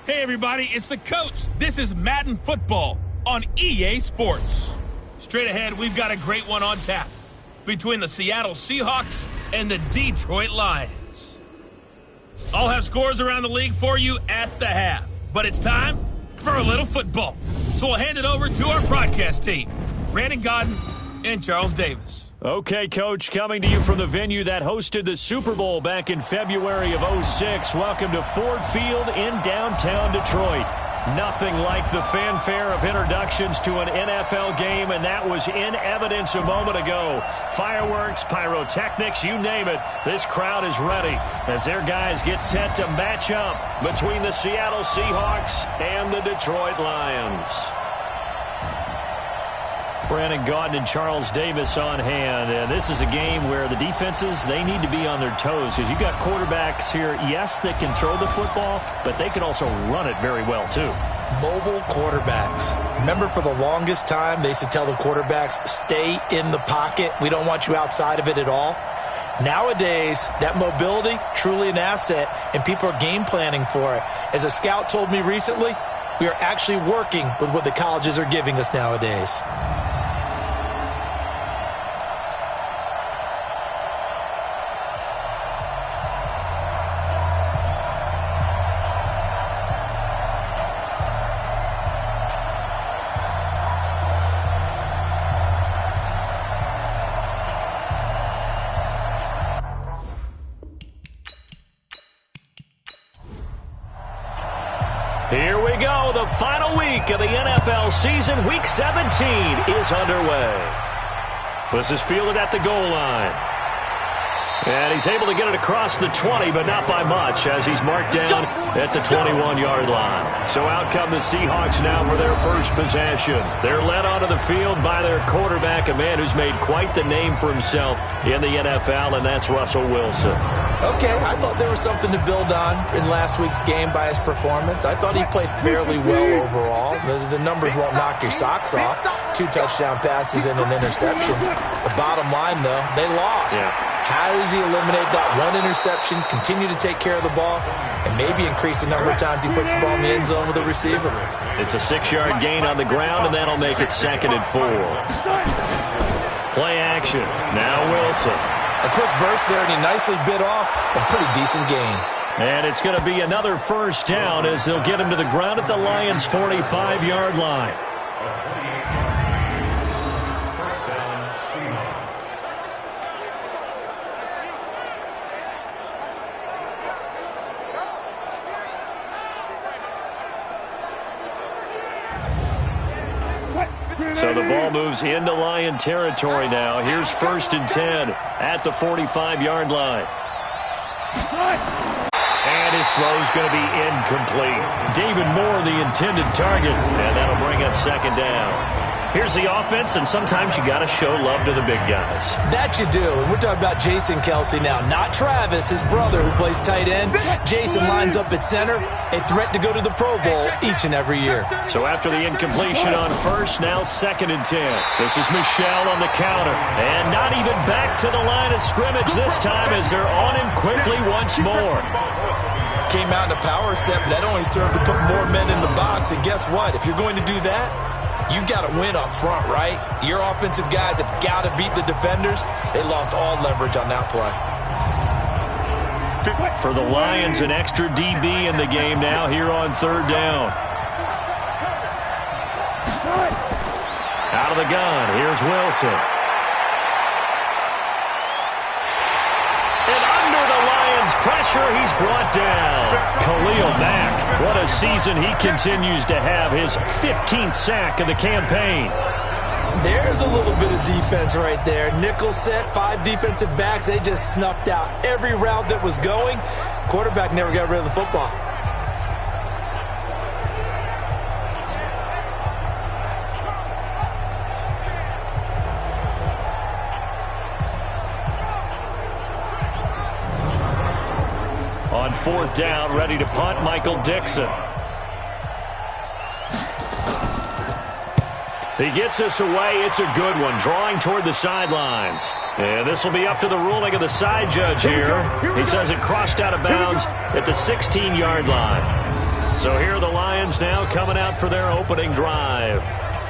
Hey everybody, it's the coach. This is Madden Football on EA Sports. Straight ahead, we've got a great one on tap between the Seattle Seahawks and the Detroit Lions. I'll have scores around the league for you at the half, but it's time for a little football. So we'll hand it over to our broadcast team, Brandon Godden and Charles Davis. Okay, Coach, coming to you from the venue that hosted the Super Bowl back in February of '06. Welcome to Ford Field in downtown Detroit. Nothing like the fanfare of introductions to an NFL game, and that was in evidence a moment ago. Fireworks, pyrotechnics, you name it. This crowd is ready as their guys get set to match up between the Seattle Seahawks and the Detroit Lions. Brandon Gaudin and Charles Davis on hand. And this is a game where the defenses, they need to be on their toes. Because you've got quarterbacks here, yes, that can throw the football, but they can also run it very well, too. Mobile quarterbacks. Remember, for the longest time, they used to tell the quarterbacks, stay in the pocket. We don't want you outside of it at all. Nowadays, that mobility, truly an asset, and people are game planning for it. As a scout told me recently, we are actually working with what the colleges are giving us nowadays. Here we go. The final week of the NFL season. Week 17 is underway. This is fielded at the goal line. And he's able to get it across the 20, but not by much, as he's marked down at the 21-yard line. So out come the Seahawks now for their first possession. They're led onto the field by their quarterback, a man who's made quite the name for himself in the NFL, and that's Russell Wilson. Okay, I thought there was something to build on in last week's game by his performance. I thought he played fairly well overall. The numbers won't knock your socks off. 2 touchdown passes and an interception. The bottom line, though, they lost. Yeah. How does he eliminate that one interception, continue to take care of the ball, and maybe increase the number of times he puts the ball in the end zone with a receiver? It's a 6-yard gain on the ground, and that'll make it 2nd and 4. Play action. Now Wilson. A quick burst there, and he nicely bit off a pretty decent gain. And it's going to be another first down as they'll get him to the ground at the Lions' 45-yard line. So the ball moves into Lion territory now. Here's 1st and 10 at the 45-yard line. And his throw's going to be incomplete. David Moore, the intended target, and that'll bring up 2nd down. Here's the offense, and sometimes you got to show love to the big guys. That you do. And we're talking about Jason Kelsey now, not Travis, his brother, who plays tight end. Jason lines up at center, a threat to go to the Pro Bowl each and every year. So after the incompletion on first, now 2nd and 10. This is Michelle on the counter. And not even back to the line of scrimmage this time as they're on him quickly once more. Came out in a power set, but that only served to put more men in the box. And guess what? If you're going to do that, you've got to win up front, right? Your offensive guys have got to beat the defenders. They lost all leverage on that play. For the Lions, an extra DB in the game now here on 3rd down. Out of the gun, here's Wilson. And under the Lions' pressure, he's brought down. Khalil Mack, what a season he continues to have, his 15th sack of the campaign. There's a little bit of defense right there. Nickel set, 5 defensive backs. They just snuffed out every route that was going. Quarterback never got rid of the football. On 4th down, ready to punt, Michael Dixon. He gets us away. It's a good one, drawing toward the sidelines. And this will be up to the ruling of the side judge here. He says it crossed out of bounds at the 16-yard line. So here are the Lions now coming out for their opening drive.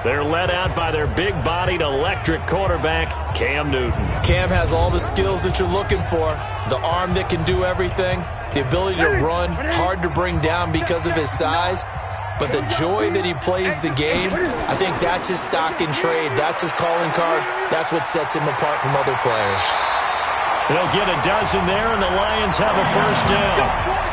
They're led out by their big-bodied electric quarterback, Cam Newton. Cam has all the skills that you're looking for. The arm that can do everything. The ability to run, hard to bring down because of his size. But the joy that he plays the game, I think that's his stock in trade. That's his calling card. That's what sets him apart from other players. They'll get a dozen there, and the Lions have a first down.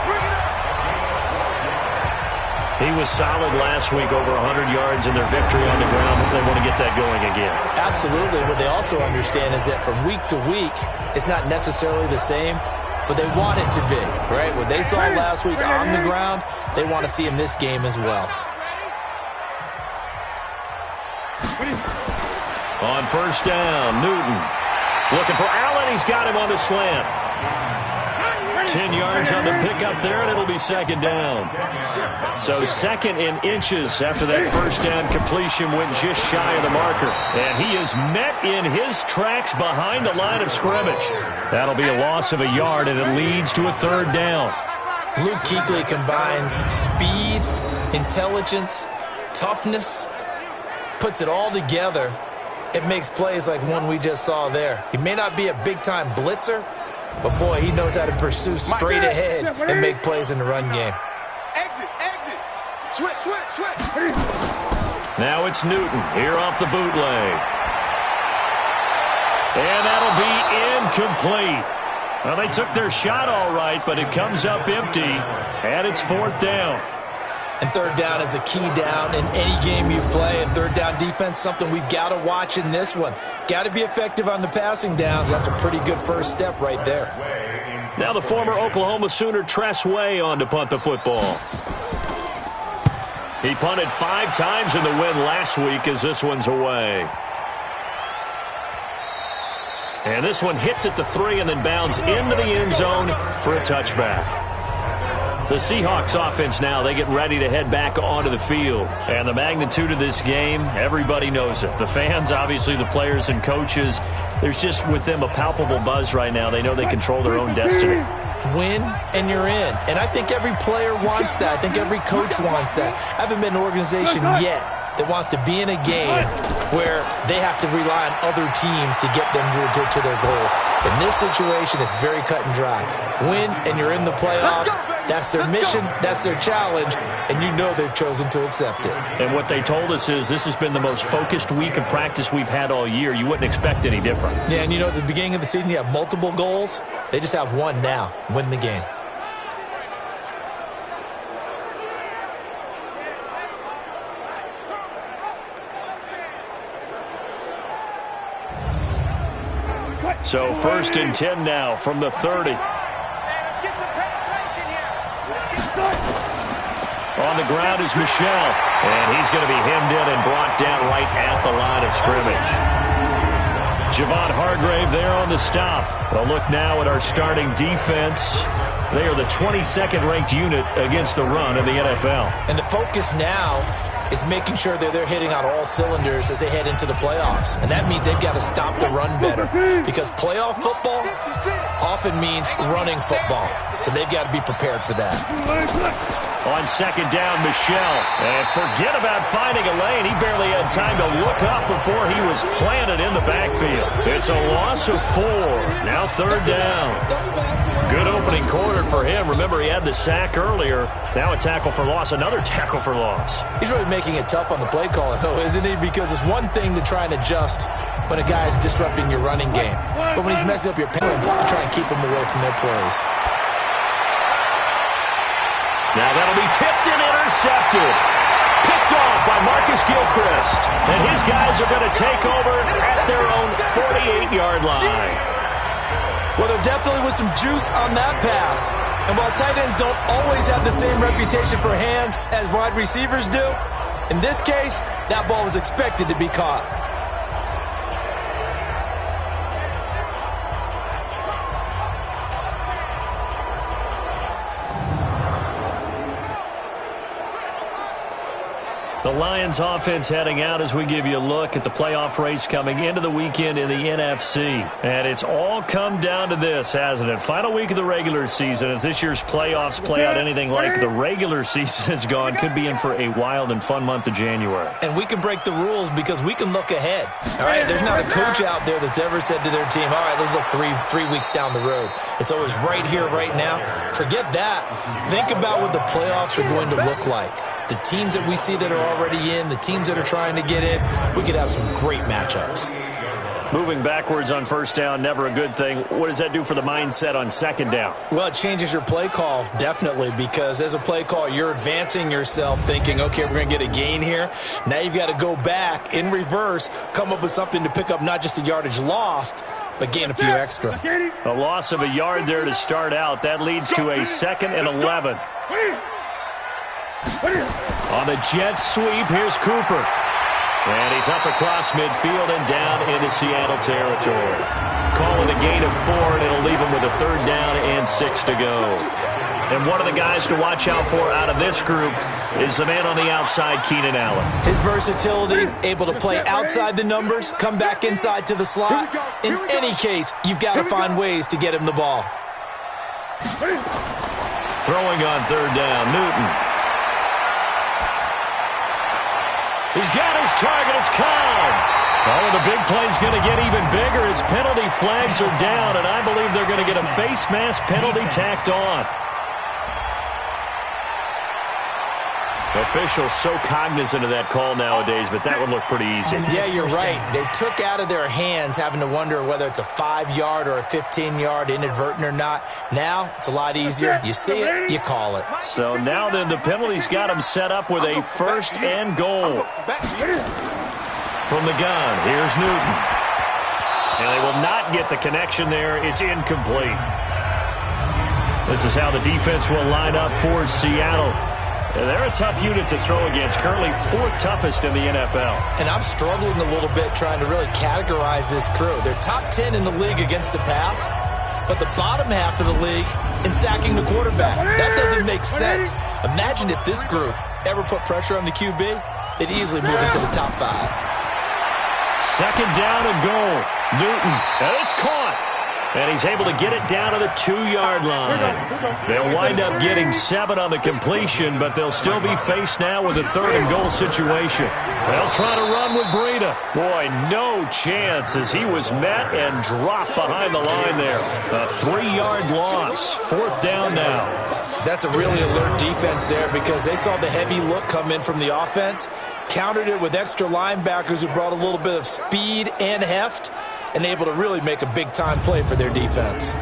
He was solid last week, over 100 yards in their victory on the ground. They want to get that going again. Absolutely. What they also understand is that from week to week, it's not necessarily the same, but they want it to be, right? What they saw last week on the ground, they want to see in this game as well. On first down, Newton looking for Allen. He's got him on the slant. 10 yards on the pickup there, and it'll be second down. So second in inches after that first down completion went just shy of the marker. And he is met in his tracks behind the line of scrimmage. That'll be a loss of a yard, and it leads to a third down. Luke Kuechly combines speed, intelligence, toughness, puts it all together. It makes plays like one we just saw there. He may not be a big-time blitzer, but, boy, he knows how to pursue straight ahead and make plays in the run game. Exit. Switch. Now it's Newton here off the bootleg. And that'll be incomplete. Well, they took their shot all right, but it comes up empty, and it's fourth down. And third down is a key down in any game you play. And third down defense, something we've got to watch in this one. Got to be effective on the passing downs. That's a pretty good first step right there. Now the former Oklahoma Sooner Tress Way on to punt the football. He punted 5 times in the win last week as this one's away. And this one hits at the 3 and then bounds into the end zone for a touchback. The Seahawks offense now, they get ready to head back onto the field. And the magnitude of this game, everybody knows it. The fans, obviously the players and coaches, there's just with them a palpable buzz right now. They know they control their own destiny. Win and you're in. And I think every player wants that. I think every coach wants that. I haven't been an organization yet that wants to be in a game where they have to rely on other teams to get them to their goals. In this situation, it's very cut and dry. Win and you're in the playoffs. That's their mission, that's their challenge, and you know they've chosen to accept it. And what they told us is this has been the most focused week of practice we've had all year. You wouldn't expect any different. Yeah, and you know, at the beginning of the season, you have multiple goals. They just have one now, win the game. So first and 10 now from the 30. On the ground is Michel, and he's going to be hemmed in and brought down right at the line of scrimmage. Javon Hargrave there on the stop. We'll look now at our starting defense. They are the 22nd ranked unit against the run in the NFL. And the focus now is making sure that they're hitting on all cylinders as they head into the playoffs. And that means they've got to stop the run better, because playoff football often means running football. So they've got to be prepared for that. On second down, Michel. And forget about finding a lane. He barely had time to look up before he was planted in the backfield. It's a loss of 4. Now third down. Good opening quarter for him. Remember, he had the sack earlier. Now a tackle for loss. Another tackle for loss. He's really making it tough on the play caller, though, isn't he? Because it's one thing to try and adjust when a guy's disrupting your running game. But when he's messing up your pass, you try and keep him away from their plays. Now that'll be tipped and intercepted. Picked off by Marcus Gilchrist. And his guys are going to take over at their own 48-yard line. Well, there definitely was some juice on that pass. And while tight ends don't always have the same reputation for hands as wide receivers do, in this case, that ball was expected to be caught. The Lions offense heading out as we give you a look at the playoff race coming into the weekend in the NFC. And it's all come down to this, hasn't it? Final week of the regular season. As this year's playoffs play out anything like the regular season has gone, could be in for a wild and fun month of January. And we can break the rules because we can look ahead. All right, there's not a coach out there that's ever said to their team, all right, let's look three weeks down the road. It's always right here, right now. Forget that. Think about what the playoffs are going to look like. The teams that we see that are already in, the teams that are trying to get in, we could have some great matchups. Moving backwards on first down, never a good thing. What does that do for the mindset on second down? Well, it changes your play call, definitely, because as a play call, you're advancing yourself thinking, okay, we're going to get a gain here. Now you've got to go back in reverse, come up with something to pick up not just the yardage lost, but gain a few extra. A loss of a yard there to start out. That leads to a 2nd and 11. On the jet sweep, here's Cooper. And he's up across midfield and down into Seattle territory. Calling a gain of 4, and it'll leave him with a 3rd down and 6 to go. And one of the guys to watch out for out of this group is the man on the outside, Keenan Allen. His versatility, able to play outside the numbers, come back inside to the slot. In any case, you've got to find ways to get him the ball. Throwing on 3rd down, Newton. He's got his target. It's Cobb. Oh, the big play's going to get even bigger as penalty flags are down, and I believe they're going to get a face mask penalty tacked on. Officials so cognizant of that call nowadays, but that would look pretty easy. Yeah, you're right. They took out of their hands having to wonder whether it's a 5-yard or a 15-yard, inadvertent or not. Now, it's a lot easier. You see it, you call it. So now then, the penalty's got him set up with a 1st and goal. From the gun, here's Newton. And they will not get the connection there. It's incomplete. This is how the defense will line up for Seattle. They're a tough unit to throw against, currently 4th toughest in the NFL. And I'm struggling a little bit trying to really categorize this crew. They're top 10 in the league against the pass, but the bottom half of the league in sacking the quarterback. That doesn't make sense. Imagine if this group ever put pressure on the QB, they'd easily move into the top 5. 2nd down and goal. Newton, and it's caught. And he's able to get it down to the 2-yard line. They'll wind up getting 7 on the completion, but they'll still be faced now with a 3rd and goal situation. They'll try to run with Breida. Boy, no chance as he was met and dropped behind the line there. A 3-yard loss. 4th down now. That's a really alert defense there because they saw the heavy look come in from the offense, countered it with extra linebackers who brought a little bit of speed and heft, and able to really make a big-time play for their defense.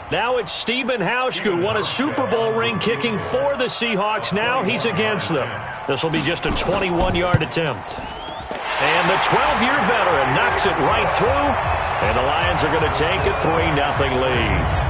Now it's Stephen Hauschka, who won a Super Bowl ring kicking for the Seahawks. Now he's against them. This will be just a 21-yard attempt. And the 12-year veteran knocks it right through, and the Lions are going to take a 3-0 lead.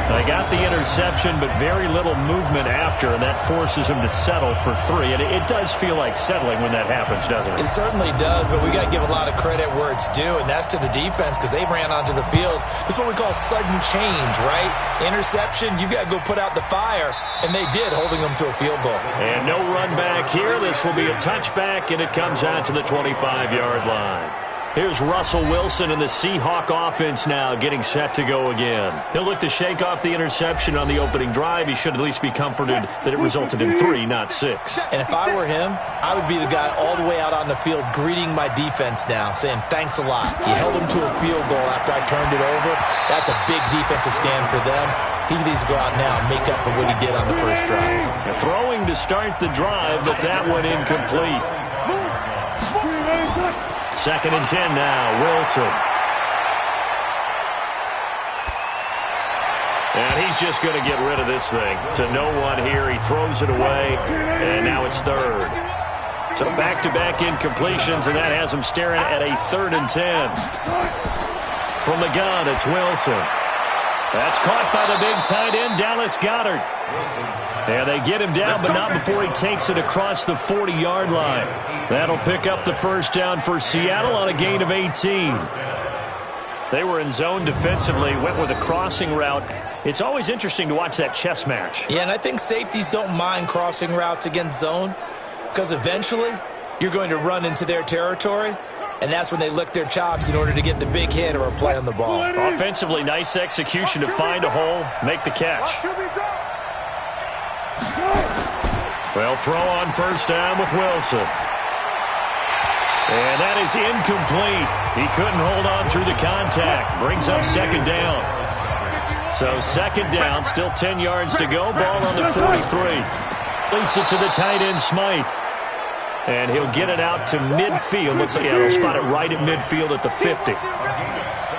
They got the interception, but very little movement after, and that forces him to settle for 3. And it does feel like settling when that happens, doesn't it? It certainly does, but we got to give a lot of credit where it's due, and that's to the defense because they ran onto the field. This is what we call sudden change, right? Interception, you got to go put out the fire, and they did, holding them to a field goal. And no run back here. This will be a touchback, and it comes out to the 25-yard line. Here's Russell Wilson and the Seahawk offense now getting set to go again. He'll look to shake off the interception on the opening drive. He should at least be comforted that it resulted in 3, not 6. And if I were him, I would be the guy all the way out on the field greeting my defense now, saying thanks a lot. He held him to a field goal after I turned it over. That's a big defensive stand for them. He needs to go out now and make up for what he did on the first drive. Throwing to start the drive, but that one incomplete. 2nd and 10 now, Wilson. And he's just going to get rid of this thing. To no one here, he throws it away, and now it's 3rd. So back-to-back incompletions, and that has him staring at a 3rd and 10. From the gun, it's Wilson. That's caught by the big tight end, Dallas Goedert. And they get him down, but not before he takes it across the 40-yard line. That'll pick up the 1st down for Seattle on a gain of 18. They were in zone defensively, went with a crossing route. It's always interesting to watch that chess match. Yeah, and I think safeties don't mind crossing routes against zone because eventually you're going to run into their territory, and that's when they lick their chops in order to get the big hit or a play on the ball. Offensively, nice execution to find a hole, make the catch. Well, throw on first down with Wilson. And that is incomplete. He couldn't hold on through the contact. Brings up second down. So second down, still 10 yards to go. Ball on the 43. Leads it to the tight end, Smythe. And he'll get it out to midfield. Looks like, yeah, they'll spot it right at midfield at the 50.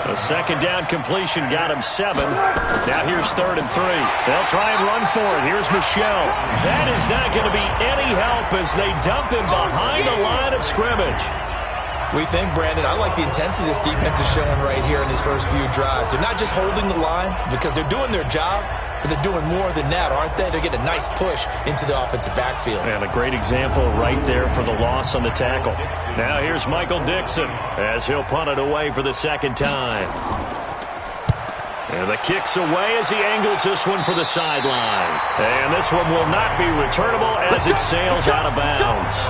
A second down completion got him 7. Now here's 3rd and 3. They'll try and run for it. Here's Michelle. That is not going to be any help as they dump him behind the line of scrimmage. We think, Brandon, I like the intensity this defense is showing right here in these first few drives. They're not just holding the line because they're doing their job, but they're doing more than that, aren't they? They're getting a nice push into the offensive backfield. And a great example right there for the loss on the tackle. Now here's Michael Dixon as he'll punt it away for the second time. And the kick's away as he angles this one for the sideline. And this one will not be returnable as it sails out of bounds.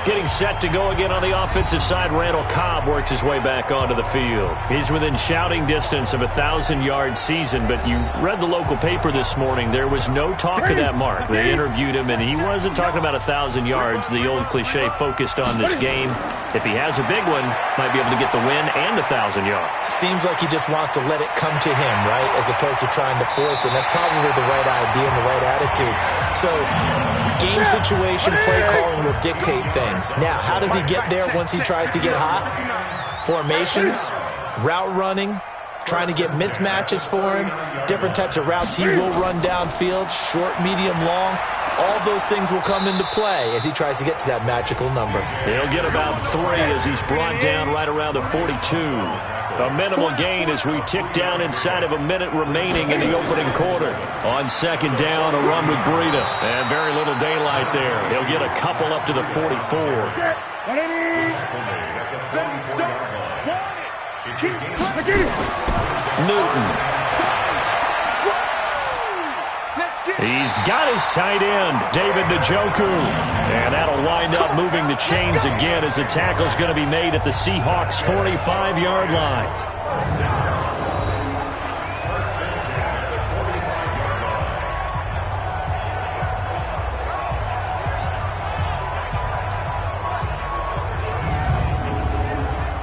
Getting set to go again on the offensive side, Randall Cobb works his way back onto the field. He's within shouting distance of a 1,000-yard season, but you read the local paper this morning. There was no talk of that mark. They interviewed him, and he wasn't talking about 1,000 yards. The old cliche focused on this game. If he has a big one, might be able to get the win and 1,000 yards. Seems like he just wants to let it come to him, right, as opposed to trying to force it. And that's probably the right idea and the right attitude. So game situation, play calling will dictate things. Now, how does he get there once he tries to get hot? Formations, route running, trying to get mismatches for him, different types of routes he will run downfield, short, medium, long. All those things will come into play as he tries to get to that magical number. He'll get about 3 as he's brought down right around the 42. A minimal gain as we tick down inside of a minute remaining in the opening quarter. On second down, a run with Breida. And very little daylight there. He'll get a couple up to the 44. Newton. He's got his tight end, David Njoku. And that'll wind up moving the chains again as the tackle's going to be made at the Seahawks' 45-yard line.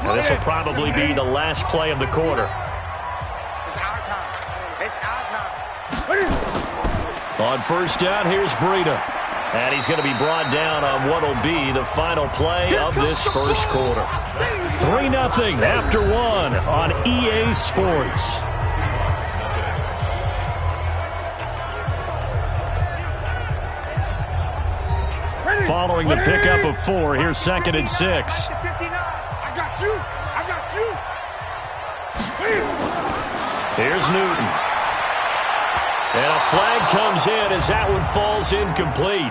Now this will probably be the last play of the quarter. It's our time. It's our time. On first down, here's Breida. And he's going to be brought down on what will be the final play of this first quarter. 3-0 after 1 on EA Sports. Following the pickup of 4, here's 2nd and 6. I got you. I got you. Here's Newton. And a flag comes in as that one falls incomplete.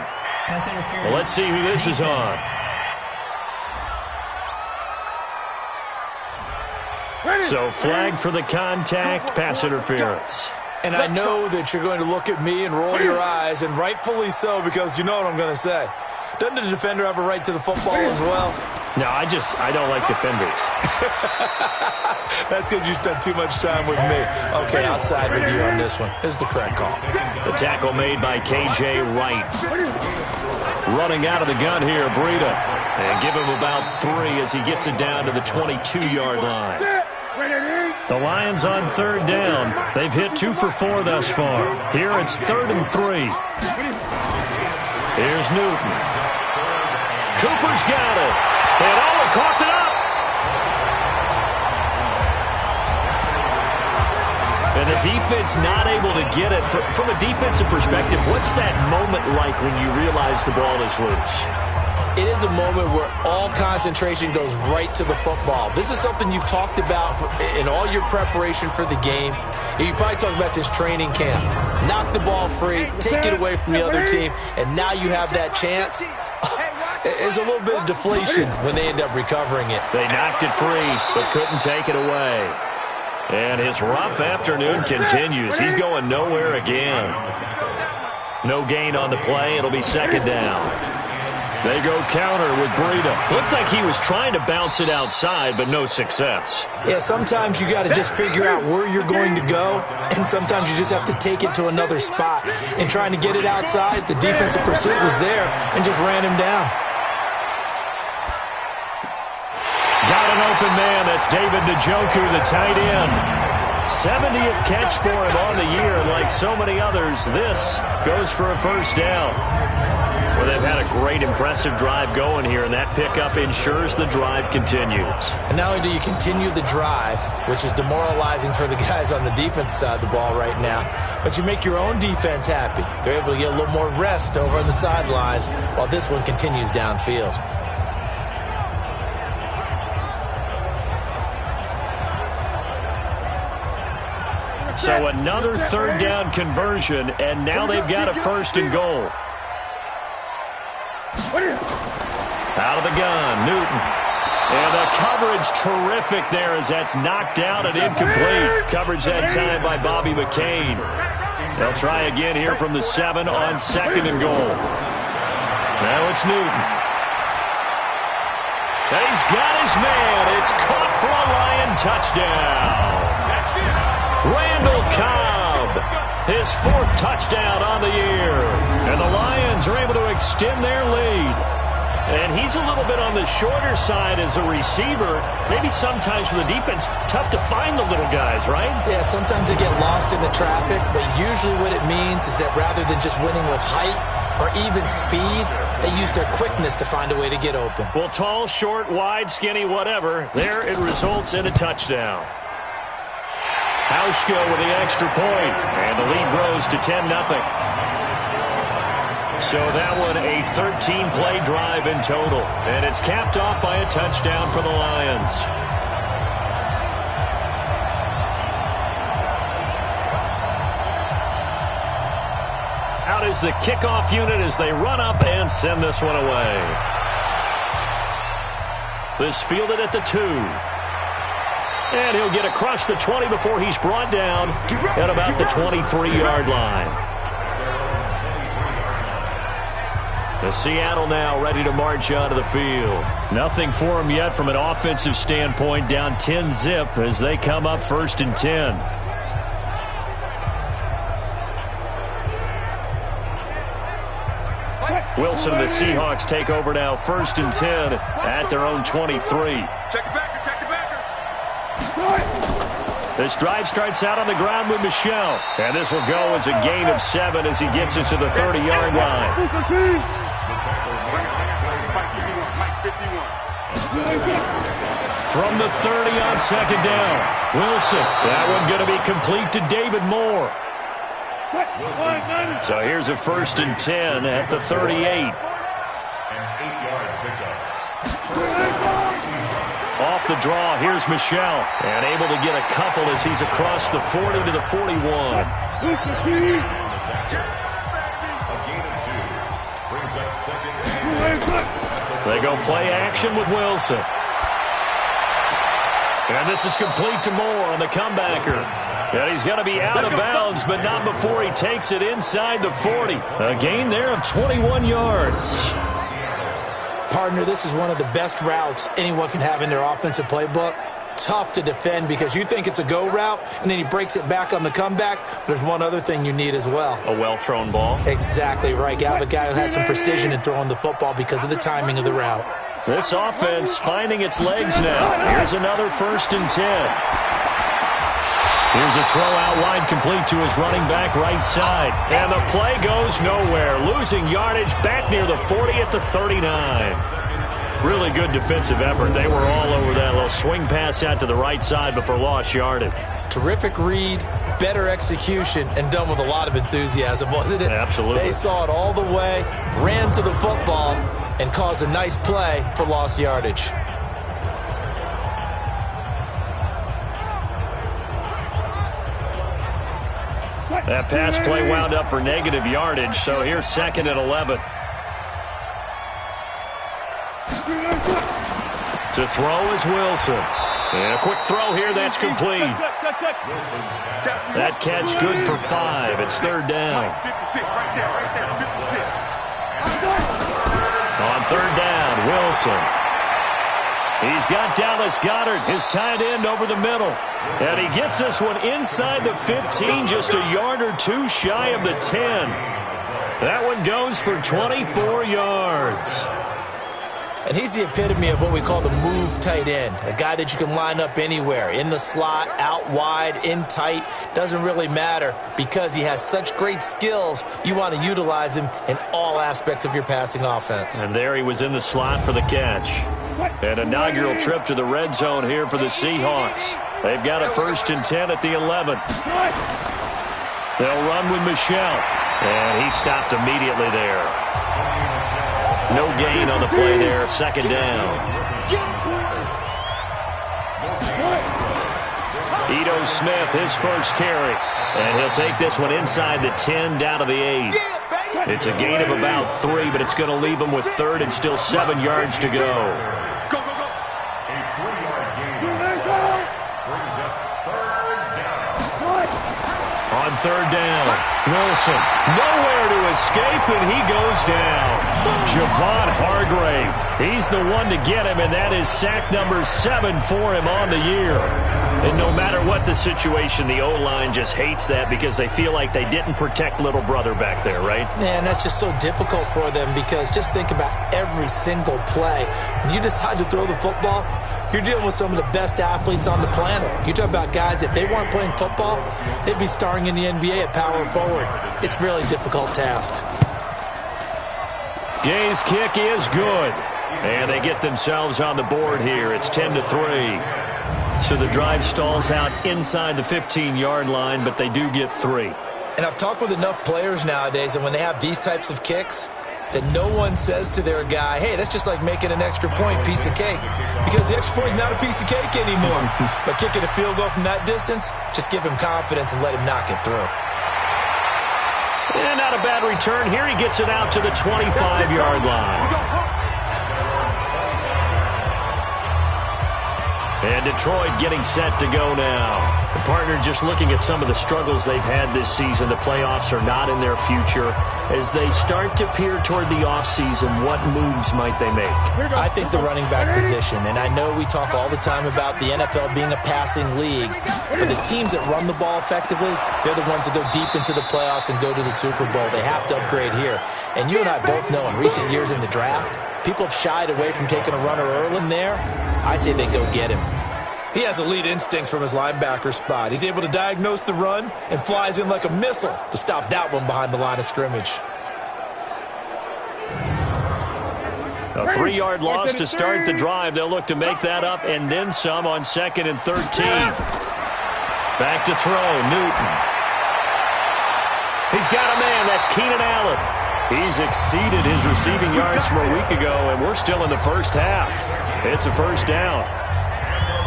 Well, let's see who this is on. So flag for the contact, pass interference. And I know that you're going to look at me and roll your eyes, and rightfully so, because you know what I'm going to say. Doesn't the defender have a right to the football as well? No, I don't like defenders. That's because you spent too much time with me. Okay, I'll side with you on this one. This is the correct call. The tackle made by K.J. Wright. Running out of the gun here, Breida. And give him about 3 as he gets it down to the 22-yard line. The Lions on 3rd down. They've hit 2 for 4 thus far. Here it's 3rd and 3. Here's Newton. Cooper's got it. And coughed it up. And the defense not able to get it. From a defensive perspective, what's that moment like when you realize the ball is loose? It is a moment where all concentration goes right to the football. This is something you've talked about in all your preparation for the game. You probably talked about since training camp. Knock the ball free, take it away from the other team, and now you have that chance. There's a little bit of deflation when they end up recovering it. They knocked it free, but couldn't take it away. And his rough afternoon continues. He's going nowhere again. No gain on the play. It'll be 2nd down. They go counter with Breida. Looked like he was trying to bounce it outside, but no success. Yeah, sometimes you got to just figure out where you're going to go, and sometimes you just have to take it to another spot. And trying to get it outside, the defensive pursuit was there and just ran him down. Got an open man. That's David Njoku, the tight end. 70th catch for him on the year, and like so many others, this goes for a first down. Well, they've had a great, impressive drive going here, and that pickup ensures the drive continues. And not only do you continue the drive, which is demoralizing for the guys on the defense side of the ball right now, but you make your own defense happy. They're able to get a little more rest over on the sidelines while this one continues downfield. So another third down conversion, and now they've got a first and goal. Out of the gun, Newton. And the coverage terrific there as that's knocked down and incomplete. Coverage that time by Bobby McCain. They'll try again here from the 7 on second and goal. Now it's Newton. And he's got his man. It's caught for a Lion touchdown. Randall Cobb, his 4th touchdown on the year. And the Lions are able to extend their lead. And he's a little bit on the shorter side as a receiver. Maybe sometimes for the defense, tough to find the little guys, right? Yeah, sometimes they get lost in the traffic, but usually what it means is that rather than just winning with height or even speed, they use their quickness to find a way to get open. Well, tall, short, wide, skinny, whatever, there it results in a touchdown. Hauschka with the extra point, and the lead grows to 10-0. So that one a 13-play drive in total, and it's capped off by a touchdown for the Lions. Out is the kickoff unit as they run up and send this one away. This fielded at the 2. And he'll get across the 20 before he's brought down at about the 23-yard line. The Seattle now ready to march onto the field. Nothing for them yet from an offensive standpoint, down 10-zip as they come up 1st and 10. Wilson and the Seahawks take over now 1st and 10 at their own 23. Check the backer, check the backer. This drive starts out on the ground with Michel. And this will go as a gain of 7 as he gets it to the 30-yard line. From the 30 on 2nd down, Wilson. That one going to be complete to David Moore. So here's a 1st and 10 at the 38. Off the draw, here's Michel. And able to get a couple as he's across the 40 to the 41. They go play action with Wilson. And this is complete to Moore on the comebacker. And he's going to be out of bounds, but not before he takes it inside the 40. A gain there of 21 yards. Partner, this is one of the best routes anyone can have in their offensive playbook. Tough to defend because you think it's a go route, and then he breaks it back on the comeback. There's one other thing you need as well. A well-thrown ball. Exactly right. You have a guy who has some precision in throwing the football because of the timing of the route. This offense finding its legs now. Here's another 1st and 10. Here's a throw out wide complete to his running back right side. And the play goes nowhere. Losing yardage back near the 40 at the 39. Really good defensive effort. They were all over that little swing pass out to the right side before lost yardage. Terrific read, better execution, and done with a lot of enthusiasm, wasn't it? Absolutely. They saw it all the way, ran to the football, and caused a nice play for lost yardage. That pass play wound up for negative yardage, so here's 2nd and 11. To throw is Wilson. And a quick throw here, that's complete. That catch good for 5. It's 3rd down. 56, right there, 56. On third down, Wilson. He's got Dallas Goedert, his tight end, over the middle. And he gets this one inside the 15, just a yard or two shy of the 10. That one goes for 24 yards. And he's the epitome of what we call the move tight end, a guy that you can line up anywhere, in the slot, out wide, in tight, doesn't really matter because he has such great skills. You want to utilize him in all aspects of your passing offense. And there he was in the slot for the catch. An inaugural trip to the red zone here for the Seahawks. They've got a 1st and 10 at the 11. They'll run with Michel. And he stopped immediately there. No gain on the play there. 2nd down. Ito Smith, his first carry. And he'll take this one inside the 10 down to the 8. It's a gain of about 3, but it's going to leave him with 3rd and still 7 yards to go. On 3rd down, Wilson, nowhere to escape, and he goes down. Javon Hargrave, he's the one to get him, and that is sack number 7 for him on the year. And no matter what the situation, the O-line just hates that because they feel like they didn't protect little brother back there, right? Man, that's just so difficult for them because just think about every single play. When you decide to throw the football, you're dealing with some of the best athletes on the planet. You talk about guys, if they weren't playing football, they'd be starring in the NBA at power forward. It's a really difficult task. Gay's kick is good. And they get themselves on the board here. It's 10-3. So the drive stalls out inside the 15-yard line, but they do get 3. And I've talked with enough players nowadays, and when they have these types of kicks, that no one says to their guy, hey, that's just like making an extra point, piece of cake. Because the extra point is not a piece of cake anymore. But kicking a field goal from that distance, just give him confidence and let him knock it through. And not a bad return here. He gets it out to the 25-yard line. And Detroit getting set to go now. The partner just looking at some of the struggles they've had this season. The playoffs are not in their future. As they start to peer toward the offseason, what moves might they make? I think the running back position, and I know we talk all the time about the NFL being a passing league, but the teams that run the ball effectively, they're the ones that go deep into the playoffs and go to the Super Bowl. They have to upgrade here. And you and I both know in recent years in the draft, people have shied away from taking a runner early in there. I say they go get him. He has elite instincts from his linebacker spot. He's able to diagnose the run and flies in like a missile to stop that one behind the line of scrimmage. A 3-yard loss to start the drive. They'll look to make that up and then some on 2nd and 13. Back to throw, Newton. He's got a man. That's Keenan Allen. He's exceeded his receiving yards from a week ago, and we're still in the first half. It's a 1st down.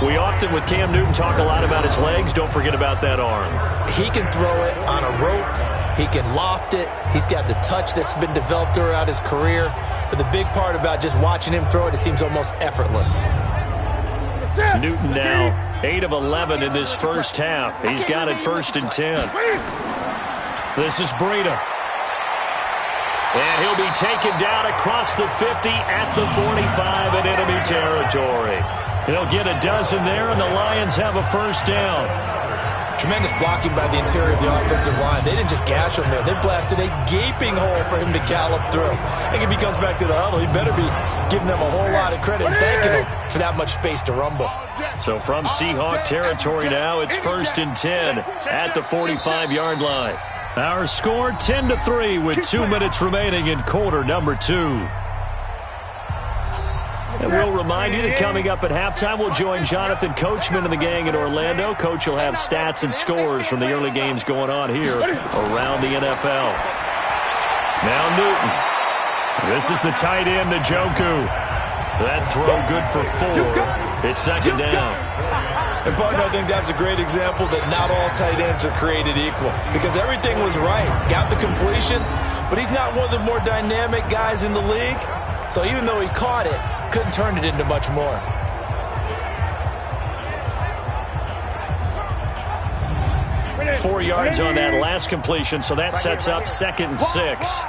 We often, with Cam Newton, talk a lot about his legs. Don't forget about that arm. He can throw it on a rope. He can loft it. He's got the touch that's been developed throughout his career. But the big part about just watching him throw it, it seems almost effortless. Newton now 8 of 11 in this first half. He's got it 1st and 10. This is Breida. And he'll be taken down across the 50 at the 45 in enemy territory. They'll get a dozen there, and the Lions have a 1st down. Tremendous blocking by the interior of the offensive line. They didn't just gash him there. They blasted a gaping hole for him to gallop through. I think if he comes back to the huddle, he better be giving them a whole lot of credit and thanking them for that much space to rumble. So from Seahawk territory now, it's 1st and 10 at the 45-yard line. Our score 10-3 with 2 minutes remaining in quarter number 2. And we'll remind you that coming up at halftime, we'll join Jonathan Coachman and the gang in Orlando. Coach will have stats and scores from the early games going on here around the NFL. Now Newton. This is the tight end, Njoku. That throw good for 4. It's 2nd down. And, partner, I think that's a great example that not all tight ends are created equal. Because everything was right. Got the completion, but he's not one of the more dynamic guys in the league. So even though he caught it, couldn't turn it into much more. Four yards on that last completion, so that sets up 2nd and 6.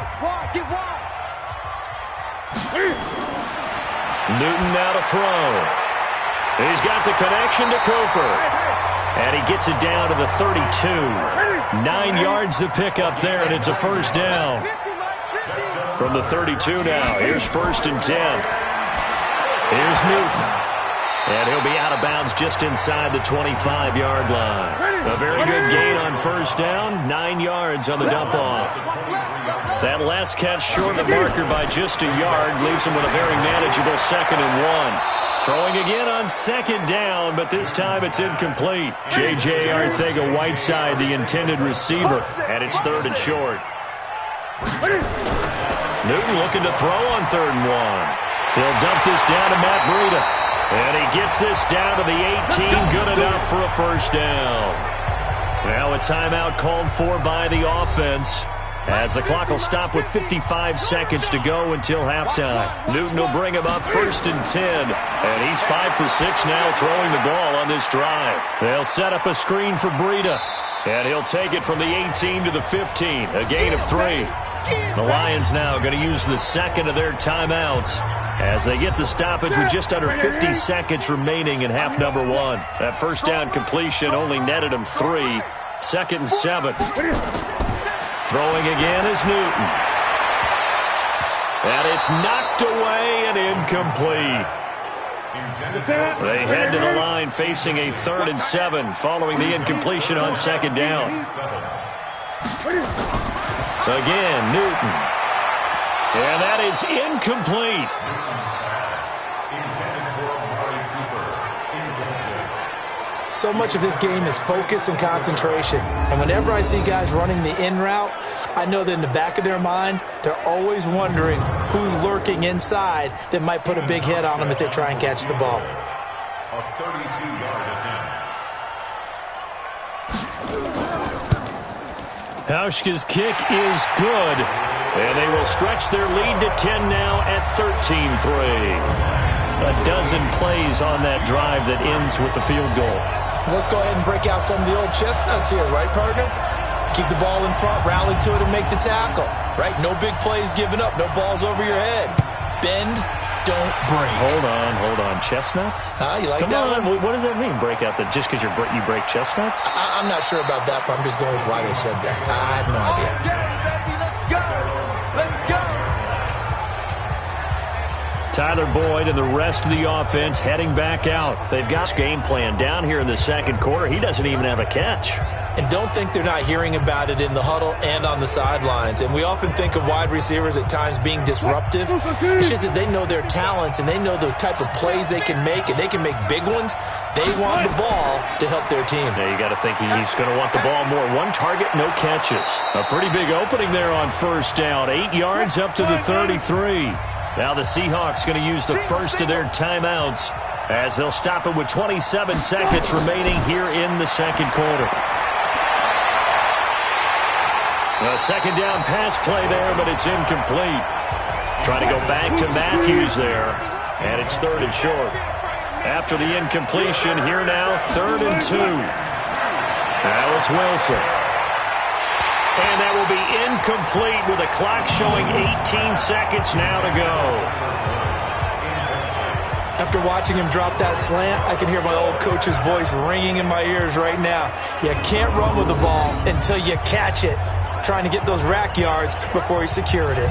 Newton now to throw. He's got the connection to Cooper. And he gets it down to the 32. 9 yards to pick up there, and it's a first down. From the 32 now, here's 1st and 10. Here's Newton. And he'll be out of bounds just inside the 25-yard line. A very good gain on first down, 9 yards on the dump-off. That last catch short of the marker by just a yard leaves him with a very manageable 2nd and 1. Throwing again on 2nd down, but this time it's incomplete. J.J. Arcega-Whiteside, the intended receiver, and it's 3rd and short. Newton looking to throw on 3rd and 1. He'll dump this down to Matt Breida. And he gets this down to the 18, good enough for a first down. Now a timeout called for by the offense, as the clock will stop with 55 seconds to go until halftime. Newton will bring him up 1st and 10, and he's 5 for 6 now throwing the ball on this drive. They'll set up a screen for Breida, and he'll take it from the 18 to the 15, a gain of 3. The Lions now going to use the second of their timeouts as they get the stoppage with just under 50 seconds remaining in half number 1. That first down completion only netted him 3. 2nd and 7. Throwing again is Newton. And it's knocked away and incomplete. They head to the line facing a 3rd and 7 following the incompletion on 2nd down. Again, Newton. And that is incomplete. So much of this game is focus and concentration. And whenever I see guys running the in route, I know that in the back of their mind, they're always wondering who's lurking inside that might put a big hit on them as they try and catch the ball. A 32-yard attempt. Hauschka's kick is good. And they will stretch their lead to 10 now at 13-3. A dozen plays on that drive that ends with the field goal. Let's go ahead and break out some of the old chestnuts here, right, partner? Keep the ball in front, rally to it, and make the tackle, right? No big plays given up, no balls over your head. Bend, don't break. Hold on. Chestnuts? You like Come that on. one? What does that mean, break out? Just because you break chestnuts? I'm not sure about that, but I'm just going with why they said that. I have no idea. Tyler Boyd and the rest of the offense heading back out. They've got this game plan down here in the second quarter. He doesn't even have a catch. And don't think they're not hearing about it in the huddle and on the sidelines. And we often think of wide receivers at times being disruptive. It's just that they know their talents and they know the type of plays they can make, and they can make big ones. They want the ball to help their team. Yeah, you got to think he's going to want the ball more. 1 target, no catches. A pretty big opening there on first down. 8 yards up to the 33. Now the Seahawks going to use the first of their timeouts as they'll stop it with 27 seconds remaining here in the second quarter. A second down pass play there, but it's incomplete. Trying to go back to Matthews there, and it's 3rd and short. After the incompletion, here now, 3rd and 2. Now it's Wilson. And that will be incomplete with a clock showing 18 seconds now to go. After watching him drop that slant, I can hear my old coach's voice ringing in my ears right now. You can't run with the ball until you catch it. Trying to get those rack yards before he secured it.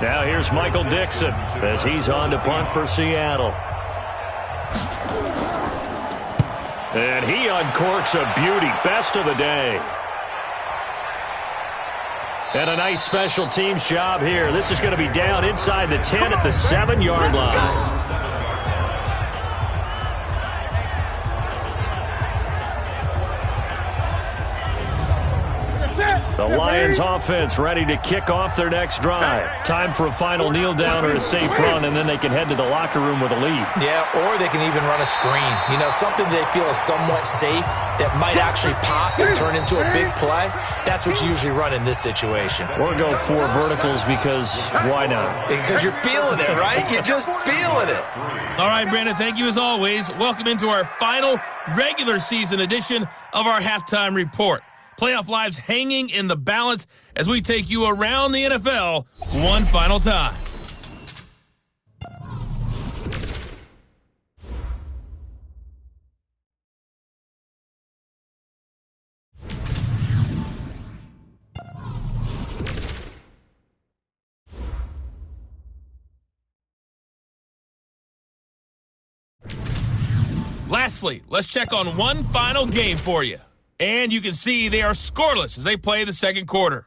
Now here's Michael Dixon as he's on to punt for Seattle. And he uncorks a beauty. Best of the day. And a nice special teams job here. This is going to be down inside the 10 at the 7-yard line. That's it. The Lions offense ready to kick off their next drive. Time for a final kneel down or a safe run, and then they can head to the locker room with a lead. Yeah, or they can even run a screen. You know, something they feel is somewhat safe that might actually pop and turn into a big play. That's what you usually run in this situation. Or go 4 verticals because why not? Because you're feeling it, right? You're just feeling it. All right, Brandon, thank you as always. Welcome into our final regular season edition of our Halftime Report. Playoff lives hanging in the balance as we take you around the NFL one final time. Lastly, let's check on one final game for you. And you can see they are scoreless as they play the second quarter.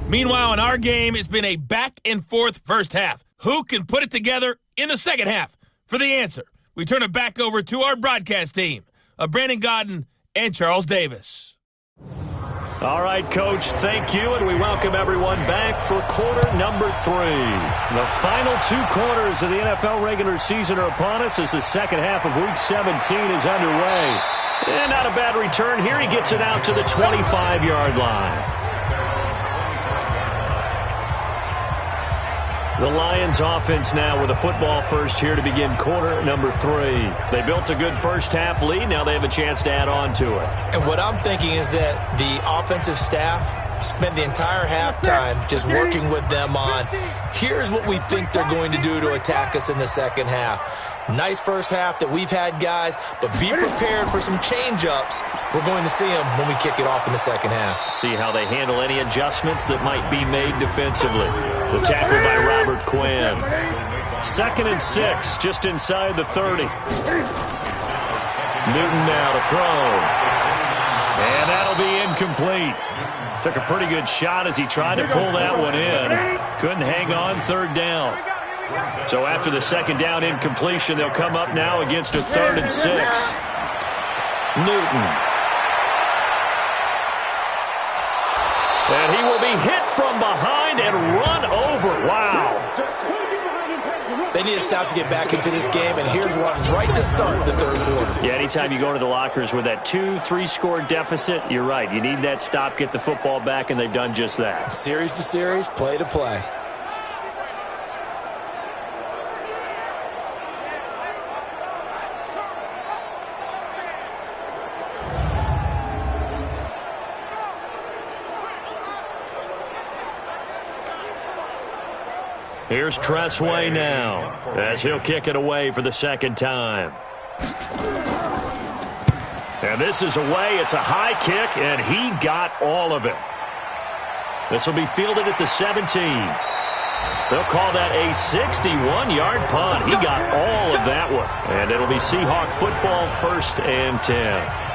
Meanwhile, in our game, it's been a back-and-forth first half. Who can put it together in the second half? For the answer, we turn it back over to our broadcast team of Brandon Godden and Charles Davis. All right, Coach, thank you, and we welcome everyone back for quarter number 3. The final 2 quarters of the NFL regular season are upon us as the second half of Week 17 is underway. And not a bad return here. He gets it out to the 25-yard line. The Lions offense now with a football first here to begin quarter number 3. They built a good first half lead. Now they have a chance to add on to it. And what I'm thinking is that the offensive staff spent the entire halftime just working with them on, here's what we think they're going to do to attack us in the second half. Nice first half that we've had, guys, but be prepared for some change-ups. We're going to see them when we kick it off in the second half. See how they handle any adjustments that might be made defensively. The tackle by Robert Quinn. 2nd and 6, just inside the 30. Newton now to throw. And that'll be incomplete. Took a pretty good shot as he tried to pull that one in. Couldn't hang on, 3rd down. So after the 2nd down incompletion, they'll come up now against a 3rd and 6. Newton. And he will be hit from behind and run over. Wow. They need to stop to get back into this game, and here's one right to start the 3rd quarter. Yeah, anytime you go to the lockers with that 2-3 score deficit, you're right. You need that stop, get the football back, and they've done just that. Series to series, play to play. Here's Tressway now as he'll kick it away for the 2nd time. And this is away. It's a high kick, and he got all of it. This will be fielded at the 17. They'll call that a 61-yard punt. He got all of that one. And it'll be Seahawk football, 1st and 10.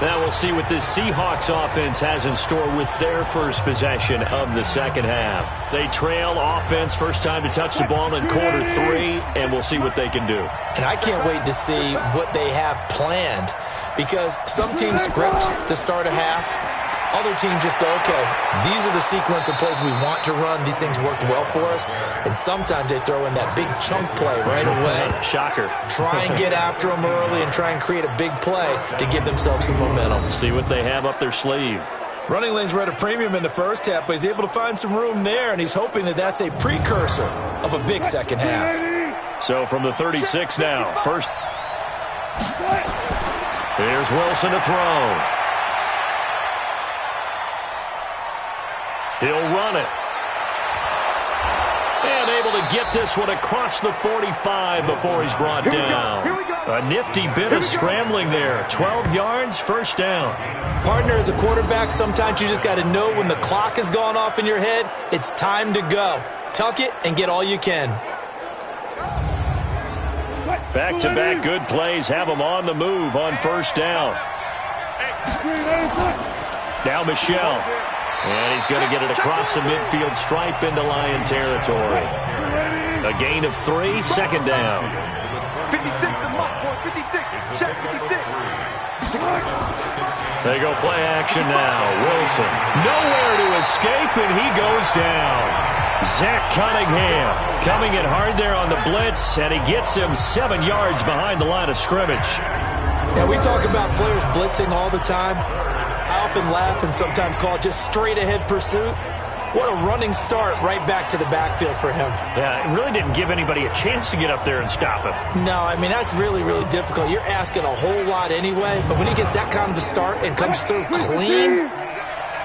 Now we'll see what this Seahawks offense has in store with their first possession of the second half. They trail offense, first time to touch the ball in quarter 3, and we'll see what they can do. And I can't wait to see what they have planned, because some teams script to start a half. Other teams just go, okay, these are the sequence of plays we want to run. These things worked well for us. And sometimes they throw in that big chunk play right away. Shocker. Try and get after them early and try and create a big play to give themselves some momentum. See what they have up their sleeve. Running lanes were at a premium in the first half, but he's able to find some room there, and he's hoping that that's a precursor of a big second half. So from the 36 now, first. Here's Wilson to throw. He'll run it. And able to get this one across the 45 before he's brought down. A nifty bit of scrambling there. 12 yards, 1st down. Partner, as a quarterback, sometimes you just got to know when the clock has gone off in your head, it's time to go. Tuck it and get all you can. Back-to-back good plays have him on the move on 1st down. Now Michelle. And he's going to get it across the midfield stripe into Lion territory. A gain of 3, 2nd down. 56, the mark, boy, 56. Check 56. They go play action now. Wilson, nowhere to escape, and he goes down. Zach Cunningham coming in hard there on the blitz, and he gets him 7 yards behind the line of scrimmage. Yeah, we talk about players blitzing all the time. I often laugh and sometimes call it just straight-ahead pursuit. What a running start right back to the backfield for him. Yeah, it really didn't give anybody a chance to get up there and stop him. No, I mean, that's really, really difficult. You're asking a whole lot anyway, but when he gets that kind of a start and comes through clean,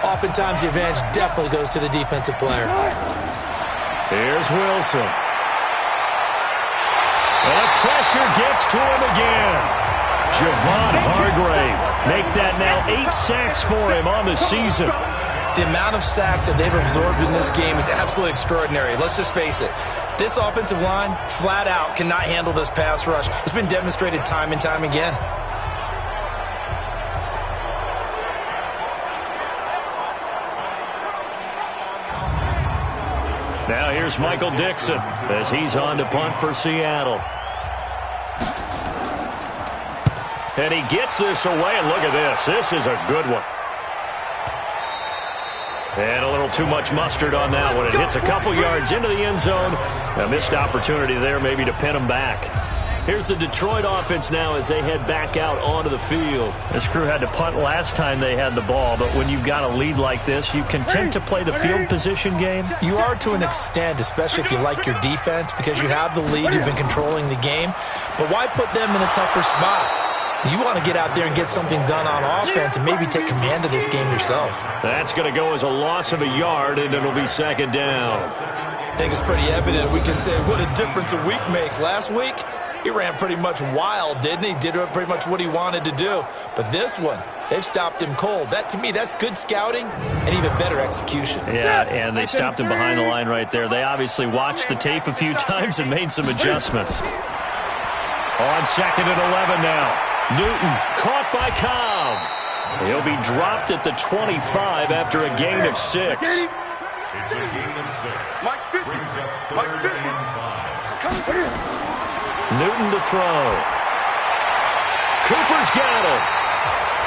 oftentimes the advantage definitely goes to the defensive player. Here's Wilson. And the pressure gets to him again. Javon Hargrave. Make that now 8 sacks for him on the season. The amount of sacks that they've absorbed in this game is absolutely extraordinary. Let's just face it. This offensive line, flat out, cannot handle this pass rush. It's been demonstrated time and time again. Now here's Michael Dixon as he's on to punt for Seattle. And he gets this away, and look at this. This is a good one. And a little too much mustard on that one. It hits a couple yards into the end zone. A missed opportunity there maybe to pin him back. Here's the Detroit offense now as they head back out onto the field. This crew had to punt last time they had the ball, but when you've got a lead like this, you content to play the field position game? You are to an extent, especially if you like your defense, because you have the lead, you've been controlling the game. But why put them in a tougher spot? You want to get out there and get something done on offense and maybe take command of this game yourself. That's going to go as a loss of a yard, and it'll be second down. I think it's pretty evident. We can say what a difference a week makes. Last week, he ran pretty much wild, didn't he? Did pretty much what he wanted to do. But this one, they've stopped him cold. That, to me, that's good scouting and even better execution. Yeah, and they stopped him behind the line right there. They obviously watched the tape a few times and made some adjustments. On second and 11 now. Newton caught by Cobb. He'll be dropped at the 25 after a gain of 6. It's a gain of 6. Brings up third and 5. Newton to throw. Cooper's got him.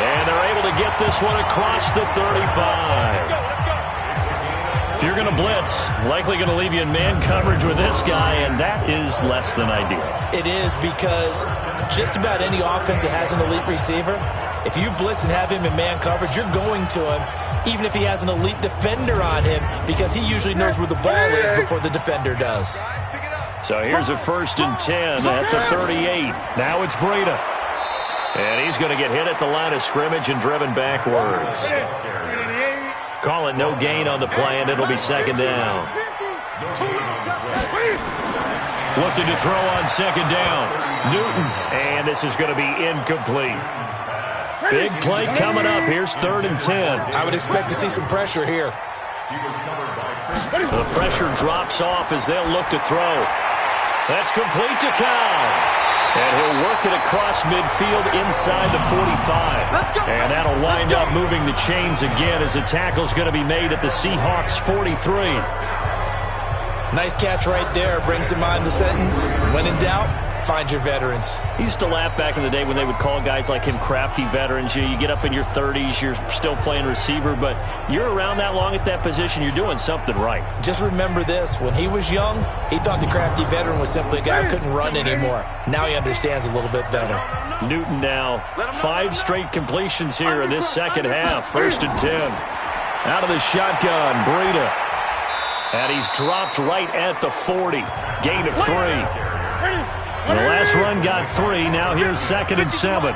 And they're able to get this one across the 35. If you're going to blitz, likely going to leave you in man coverage with this guy, and that is less than ideal. It is, because just about any offense that has an elite receiver, if you blitz and have him in man coverage, you're going to him, even if he has an elite defender on him, because he usually knows where the ball is before the defender does. So here's a 1st and 10 at the 38. Now it's Breida. And he's going to get hit at the line of scrimmage and driven backwards. Call it no gain on the play, and it'll be second down. Looking to throw on second down. Newton, and this is going to be incomplete. Big play coming up. Here's 3rd and 10. I would expect to see some pressure here. The pressure drops off as they'll look to throw. That's complete to Cobb. And he'll work it across midfield inside the 45. And that'll wind up moving the chains again as the tackle's going to be made at the Seahawks 43. Nice catch right there. Brings to mind the sentence, when in doubt, find your veterans. I used to laugh back in the day when they would call guys like him crafty veterans. You get up in your 30s, you're still playing receiver, but you're around that long at that position, you're doing something right. Just remember this. When he was young, he thought the crafty veteran was simply a guy who couldn't run anymore. Now he understands a little bit better. Newton now, 5 straight completions here in this second half. 1st and 10. Out of the shotgun, Breida. And he's dropped right at the 40. Gain of 3. The last run got 3. Now here's 2nd and 7.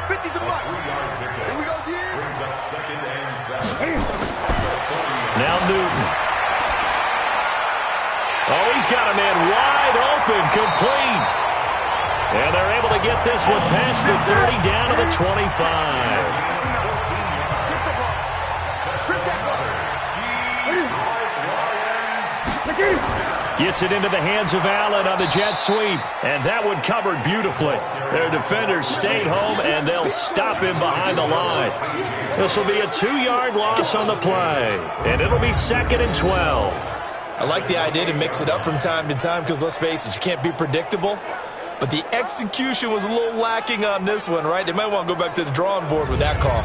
Now Newton. Oh, he's got a man wide open, complete. And they're able to get this one past the 30 down to the 25. Gets it into the hands of Allen on the jet sweep. And that one covered beautifully. Their defenders stayed home, and they'll stop him behind the line. This will be a 2-yard loss on the play. And it'll be 2nd and 12. I like the idea to mix it up from time to time because, let's face it, you can't be predictable. but the execution was a little lacking on this one, right? They might want to go back to the drawing board with that call.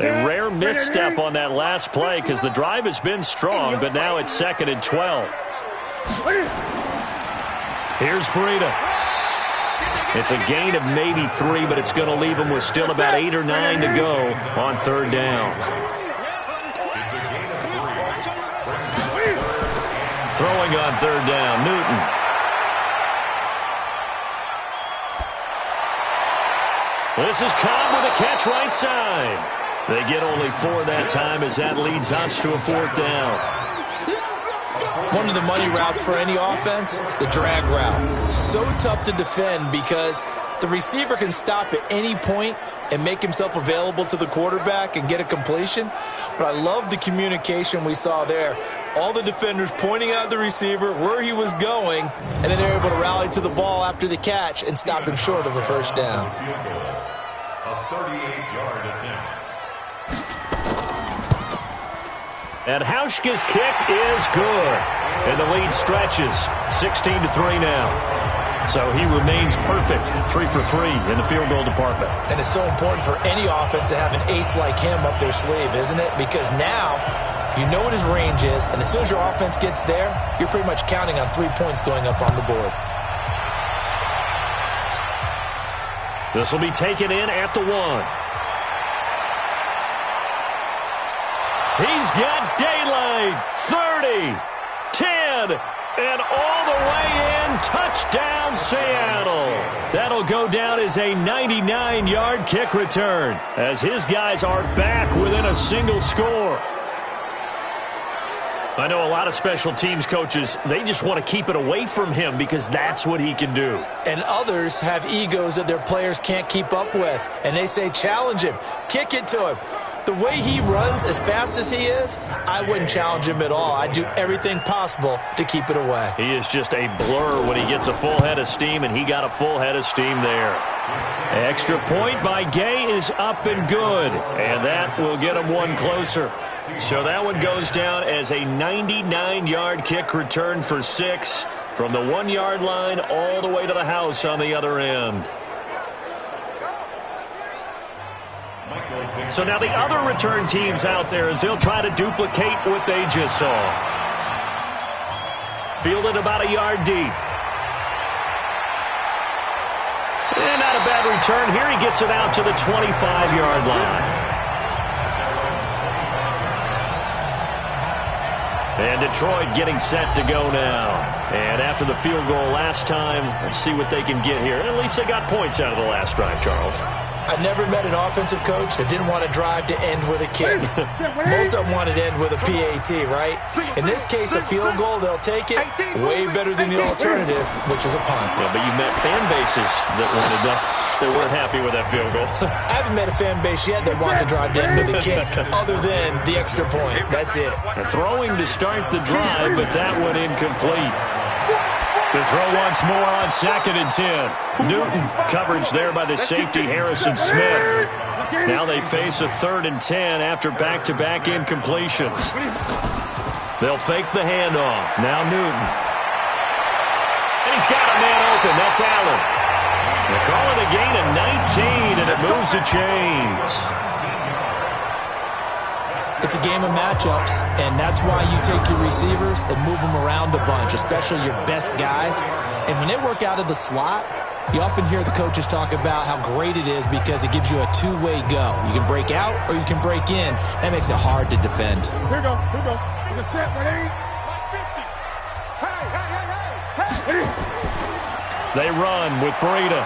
A rare misstep on that last play because the drive has been strong, but now it's 2nd and 12. Here's Breida. It's a gain of maybe 3, but it's going to leave them with still about 8 or 9 to go on 3rd down. Throwing on 3rd down, Newton. This is Cobb with a catch right side. They get only 4 that time as that leads us to a 4th down. One of the money routes for any offense, the drag route. So tough to defend because the receiver can stop at any point and make himself available to the quarterback and get a completion. But I love the communication we saw there. All the defenders pointing out the receiver, where he was going, and then they're able to rally to the ball after the catch and stop him short of a 1st down. A 38-yard attempt. And Hauschka's kick is good. And the lead stretches 16-3 now. So he remains perfect, 3 for 3 in the field goal department. And it's so important for any offense to have an ace like him up their sleeve, isn't it? Because now you know what his range is, and as soon as your offense gets there, you're pretty much counting on 3 points going up on the board. This will be taken in at the 1. He's got daylight. 30, 10, and all the way in. Touchdown, Seattle. That'll go down as a 99-yard kick return as his guys are back within a single score. I know a lot of special teams coaches, they just want to keep it away from him because that's what he can do. And others have egos that their players can't keep up with. And they say, challenge him, kick it to him. The way he runs as fast as he is, I wouldn't challenge him at all. I'd do everything possible to keep it away. He is just a blur when he gets a full head of steam, and he got a full head of steam there. Extra point by Gay is up and good, and that will get him 1 closer. So that one goes down as a 99-yard kick return for 6 from the 1-yard line all the way to the house on the other end. So now the other return teams out there as they'll try to duplicate what they just saw. Fielded about a yard deep. And not a bad return. Here he gets it out to the 25-yard line. And Detroit getting set to go now. And after the field goal last time, let's see what they can get here. At least they got points out of the last drive, Charles. I never met an offensive coach that didn't want to drive to end with a kick. Most of them wanted to end with a PAT, right? In this case, a field goal, they'll take it. Way better than the alternative, which is a punt. Yeah, but you met fan bases that wanted that. They weren't happy with that field goal. I haven't met a fan base yet that wants to drive to end with a kick, other than the extra point. That's it. Throwing to start the drive, but that one incomplete. To throw once more on 2nd and 10. Newton coverage there by the safety Harrison Smith. Now they face a 3rd and 10 after back-to-back incompletions. They'll fake the handoff. Now Newton. And he's got a man open. That's Allen. They're calling a gain of 19, and it moves the chains. It's a game of matchups, and that's why you take your receivers and move them around a bunch, especially your best guys. And when they work out of the slot, you often hear the coaches talk about how great it is because it gives you a two-way go. You can break out or you can break in. That makes it hard to defend. Here we go. Here we go. We're going to set. Ready? 50. Hey. They run with Breida.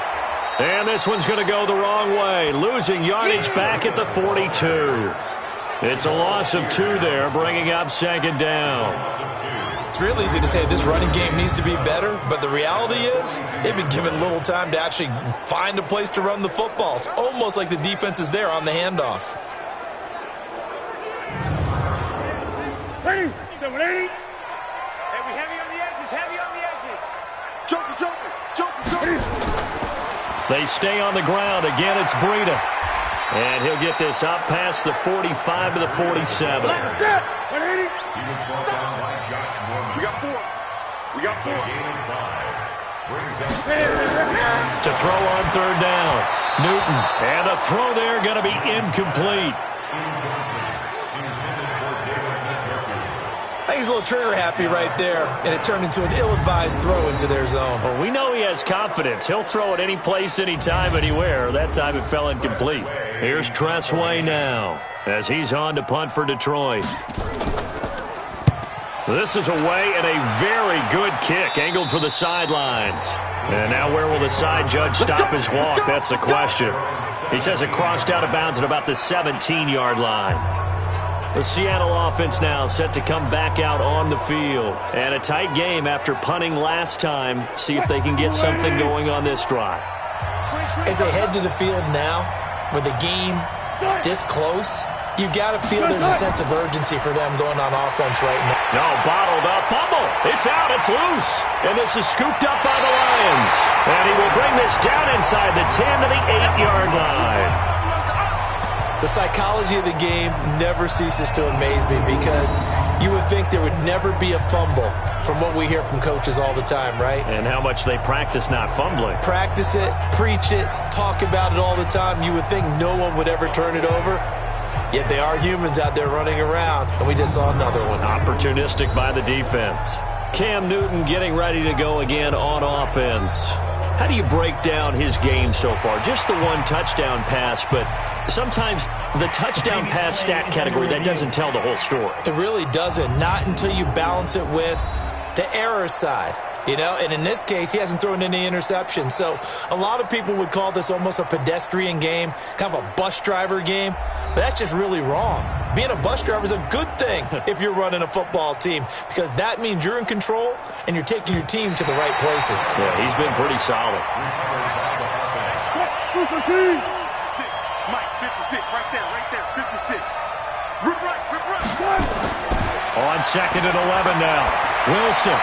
And this one's going to go the wrong way. Losing yardage back at the 42. It's a loss of 2 there, bringing up 2nd down. It's real easy to say this running game needs to be better, but the reality is they've been given little time to actually find a place to run the football. It's almost like the defense is there on the handoff. Ready? 780. Hey, we heavy on the edges, heavy on the edges. Jump. They stay on the ground. Again, it's Breida. And he'll get this up past the 45 to the 47. He was brought down by Josh Norman. We got four. Gain of 5. Brings up to throw on third down. Newton. And the throw there going to be incomplete. I think he's a little trigger happy right there, and it turned into an ill-advised throw into their zone. Well, we know he has confidence. He'll throw it any place, anytime, anywhere. That time it fell incomplete. Here's Tressway now as he's on to punt for Detroit. This is away and a very good kick angled for the sidelines. And now where will the side judge stop his walk? That's the question. He says it crossed out of bounds at about the 17-yard line. The Seattle offense now set to come back out on the field. And a tight game after punting last time. See if they can get something going on this drive. As they head to the field now, with the game this close, you've got to feel there's a sense of urgency for them going on offense right now. No, bottled up. Fumble. It's out. It's loose. And this is scooped up by the Lions. And he will bring this down inside the 10 to the 8-yard line. The psychology of the game never ceases to amaze me because you would think there would never be a fumble from what we hear from coaches all the time, right? And how much they practice not fumbling. Practice it, preach it, talk about it all the time. You would think no one would ever turn it over. Yet they are humans out there running around, and we just saw another one. Opportunistic by the defense. Cam Newton getting ready to go again on offense. How do you break down his game so far? Just the one touchdown pass, but sometimes the touchdown pass stat category, that doesn't tell the whole story. It really doesn't. Not until you balance it with the error side. You know, and in this case, he hasn't thrown any interceptions. So a lot of people would call this almost a pedestrian game, kind of a bus driver game. But that's just really wrong. Being a bus driver is a good thing if you're running a football team because that means you're in control and you're taking your team to the right places. Yeah, he's been pretty solid. Mike, 56, right there, 56. Rip right. On second and 11 now. Wilson.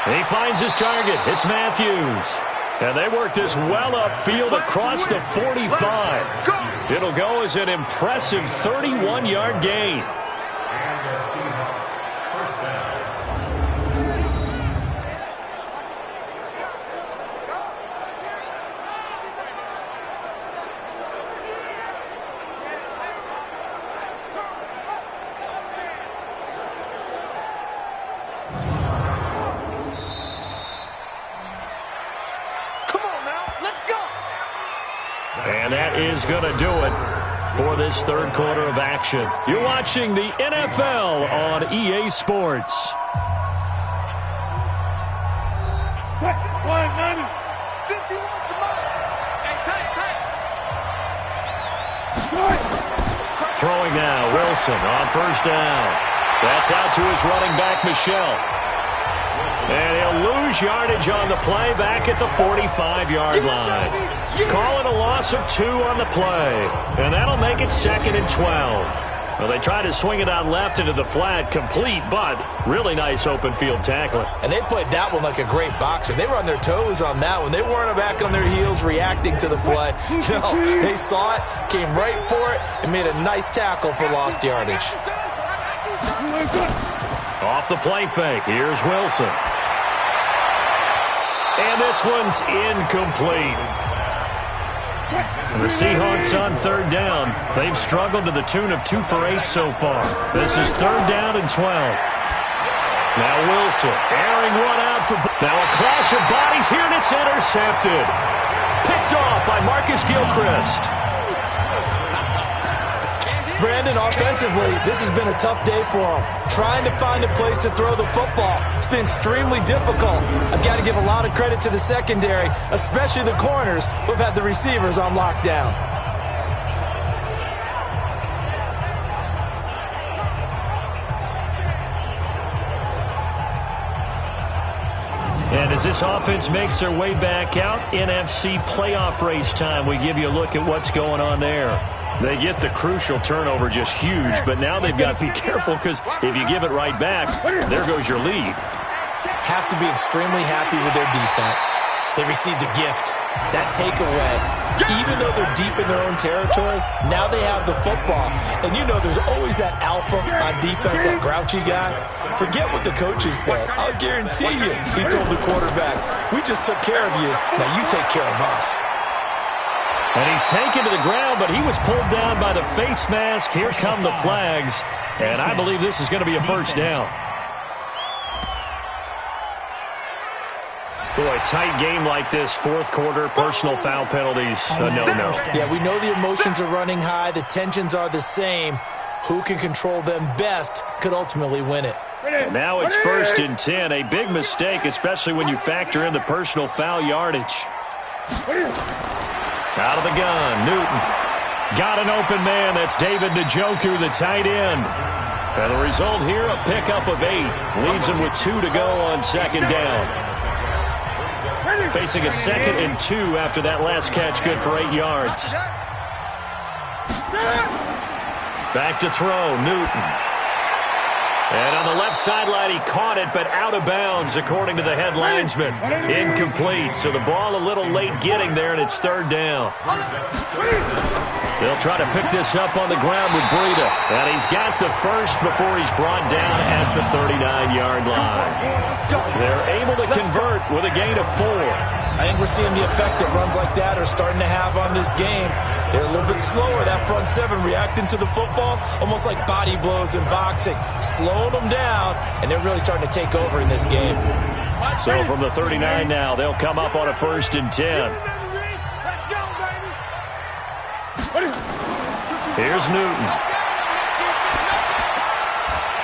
He finds his target. It's Matthews. And they work this well upfield across the 45. It'll go as an impressive 31-yard gain. And the Seahawks first down. And that is going to do it for this third quarter of action. You're watching the NFL on EA Sports. Throwing now, Wilson on first down. That's out to his running back, Michel. And he'll lose yardage on the play back at the 45-yard line. Calling a loss of 2 on the play. And that'll make it 2nd and 12. Well, they try to swing it out left into the flat, complete, but really nice open field tackling. And they played that one like a great boxer. They were on their toes on that one. They weren't back on their heels reacting to the play. No, they saw it, came right for it, and made a nice tackle for lost yardage. Off the play fake, here's Wilson. And this one's incomplete. The Seahawks on third down. They've struggled to the tune of 2 for 8 so far. This is 3rd down and 12. Now Wilson, airing one out for... Now a clash of bodies here, and it's intercepted. Picked off by Marcus Gilchrist. Brandon, offensively, this has been a tough day for him. Trying to find a place to throw the football. It's been extremely difficult. I've got to give a lot of credit to the secondary, especially the corners who've had the receivers on lockdown. And as this offense makes their way back out, NFC playoff race time, we give you a look at what's going on there. They get the crucial turnover just huge, but now they've got to be careful because if you give it right back, there goes your lead. Have to be extremely happy with their defense. They received a gift. That takeaway, even though they're deep in their own territory, now they have the football. And you know there's always that alpha on defense, that grouchy guy. Forget what the coaches said. I'll guarantee you, he told the quarterback, we just took care of you. Now you take care of us. And he's taken to the ground, but he was pulled down by the face mask. Here come the flags. And I believe this is going to be a first down. Boy, a tight game like this, fourth quarter, personal foul penalties, no. Yeah, we know the emotions are running high. The tensions are the same. Who can control them best could ultimately win it. And now it's 1st and 10. A big mistake, especially when you factor in the personal foul yardage. Out of the gun, Newton. Got an open man. That's David Njoku, the tight end. And the result here, a pickup of 8. Leaves him with 2 to go on second down. Facing a 2nd and 2 after that last catch, good for 8 yards. Back to throw, Newton. And on the left sideline, he caught it, but out of bounds, according to the head linesman. Incomplete, so the ball a little late getting there, and it's 3rd down. They'll try to pick this up on the ground with Breida. And he's got the first before he's brought down at the 39-yard line. They're able to convert with a gain of 4. I think we're seeing the effect that runs like that are starting to have on this game. They're a little bit slower, that front 7, reacting to the football, almost like body blows in boxing, slowing them down, and they're really starting to take over in this game. So from the 39 now, they'll come up on a 1st and 10. Here's Newton.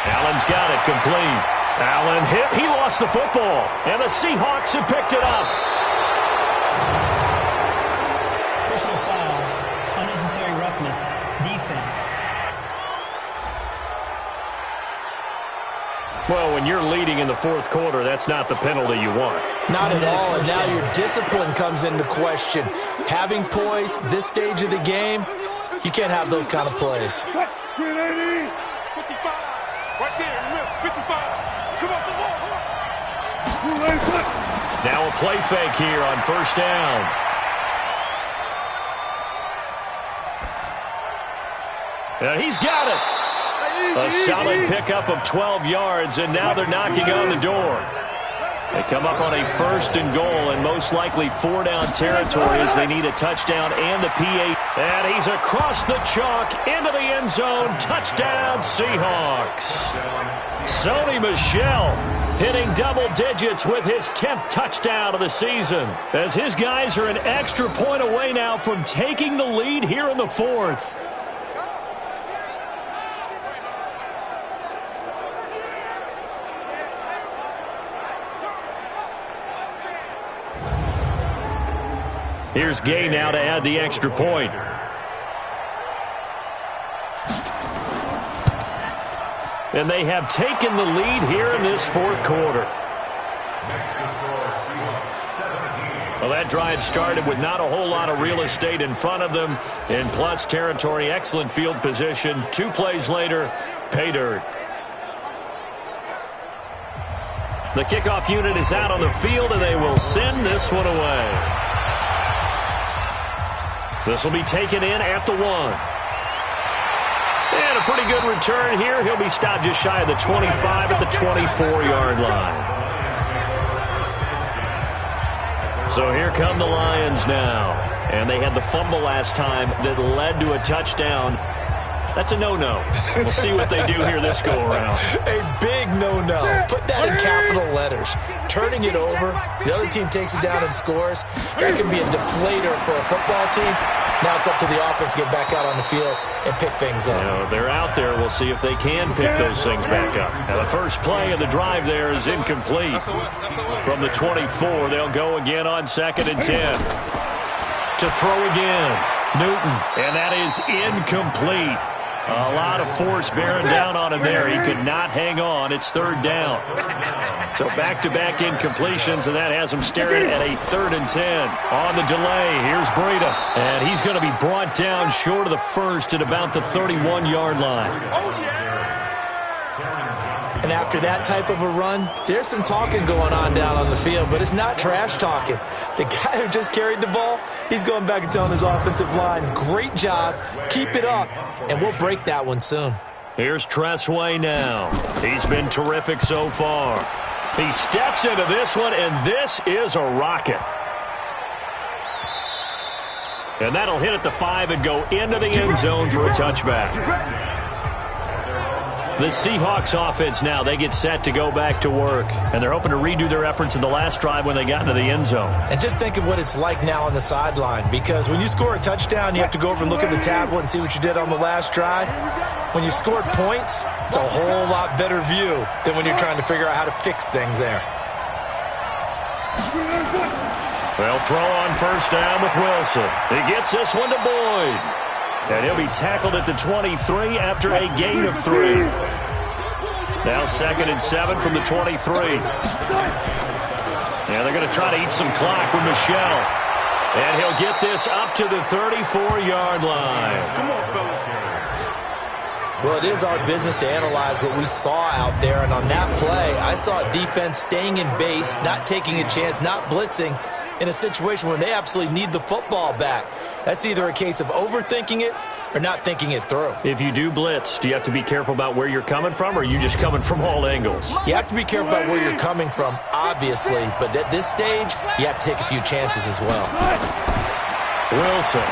Allen's got it complete. Allen hit. He lost the football. And the Seahawks have picked it up. Personal foul. Unnecessary roughness. Defense. Well, when you're leading in the fourth quarter, that's not the penalty you want. Not at all, and now your discipline comes into question. Having poise this stage of the game, you can't have those kind of plays. 55. Right there, 55. Come on, come on. Now a play fake here on 1st down. And he's got it. A solid pickup of 12 yards, and now they're knocking on the door. They come up on a 1st and goal, and most likely 4-down territory as they need a touchdown and the PA. And he's across the chalk into the end zone. Touchdown, Seahawks. Sony Michel hitting double digits with his 10th touchdown of the season, as his guys are an extra point away now from taking the lead here in the 4th. Here's Gay now to add the extra point. And they have taken the lead here in this fourth quarter. Well, that drive started with not a whole lot of real estate in front of them. In plus territory, excellent field position. 2 plays later, pay dirt. The kickoff unit is out on the field, and they will send this one away. This will be taken in at the 1. And a pretty good return here. He'll be stopped just shy of the 25 at the 24-yard line. So here come the Lions now. And they had the fumble last time that led to a touchdown. That's a no-no. We'll see what they do here this go-around. A big no-no. Put that in capital letters. Turning it over, the other team takes it down and scores. That can be a deflator for a football team. Now it's up to the offense to get back out on the field and pick things up. You know, they're out there. We'll see if they can pick those things back up. Now, the first play of the drive there is incomplete. From the 24, they'll go again on 2nd and 10. To throw again, Newton. And that is incomplete. A lot of force bearing down on him there. He could not hang on. It's 3rd down. So back-to-back incompletions, and that has him staring at a 3rd and 10. On the delay, here's Breida. And he's going to be brought down short of the first at about the 31-yard line. And after that type of a run, there's some talking going on down on the field, but it's not trash talking. The guy who just carried the ball, he's going back and telling his offensive line, great job, keep it up, and we'll break that one soon. Here's Tressway now. He's been terrific so far. He steps into this one, and this is a rocket. And that'll hit at the 5 and go into the end zone for a touchback. The Seahawks offense now, they get set to go back to work. And they're hoping to redo their efforts in the last drive when they got into the end zone. And just think of what it's like now on the sideline. Because when you score a touchdown, you have to go over and look at the tablet and see what you did on the last drive. When you scored points, it's a whole lot better view than when you're trying to figure out how to fix things there. They'll throw on first down with Wilson. He gets this one to Boyd. And he'll be tackled at the 23 after a gain of 3. Now 2nd and 7 from the 23. And they're going to try to eat some clock with Michelle. And he'll get this up to the 34-yard line. Come on, fellas. Well, it is our business to analyze what we saw out there. And on that play, I saw defense staying in base, not taking a chance, not blitzing in a situation where they absolutely need the football back. That's either a case of overthinking it or not thinking it through. If you do blitz, do you have to be careful about where you're coming from, or are you just coming from all angles? You have to be careful about where you're coming from, obviously, but at this stage, you have to take a few chances as well. Wilson.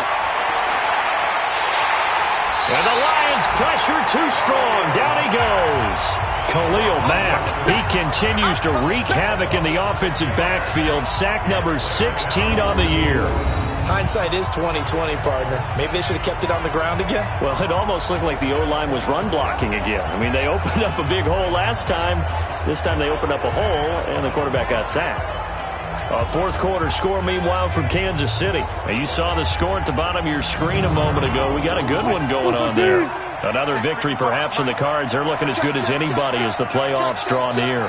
And the Lions pressure too strong. Down he goes. Khalil Mack. He continues to wreak havoc in the offensive backfield. Sack number 16 on the year. Hindsight is 20/20, partner. Maybe they should have kept it on the ground again. Well, it almost looked like the O-line was run blocking again. I mean, they opened up a big hole last time. This time they opened up a hole, and the quarterback got sacked. A fourth quarter score, meanwhile, from Kansas City. Now, you saw the score at the bottom of your screen a moment ago. We got a good one going on there. Another victory perhaps in the cards. They're looking as good as anybody as the playoffs draw near.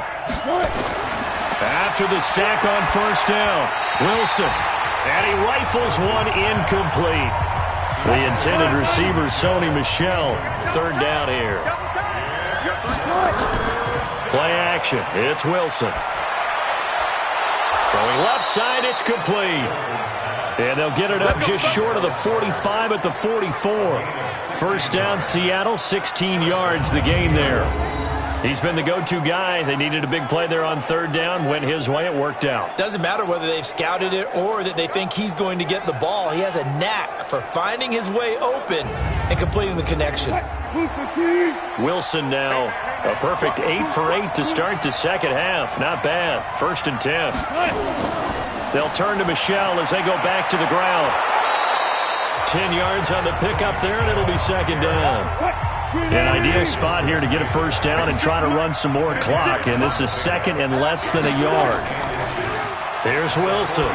After the sack on first down, Wilson. And he rifles one incomplete. The intended receiver, Sony Michel. Third down here. Play action. It's Wilson. Throwing left side, it's complete. And they'll get it up just short of the 45 at the 44. First down, Seattle, 16 yards the gain there. He's been the go-to guy. They needed a big play there on third down. Went his way. It worked out. Doesn't matter whether they've scouted it or that they think he's going to get the ball. He has a knack for finding his way open and completing the connection. Wilson now a perfect 8 for 8 to start the second half. Not bad. 1st and 10. They'll turn to Michel as they go back to the ground. 10 yards on the pickup there, and it'll be second down. An ideal spot here to get a first down and try to run some more clock. And this is second and less than a yard. Here's Wilson.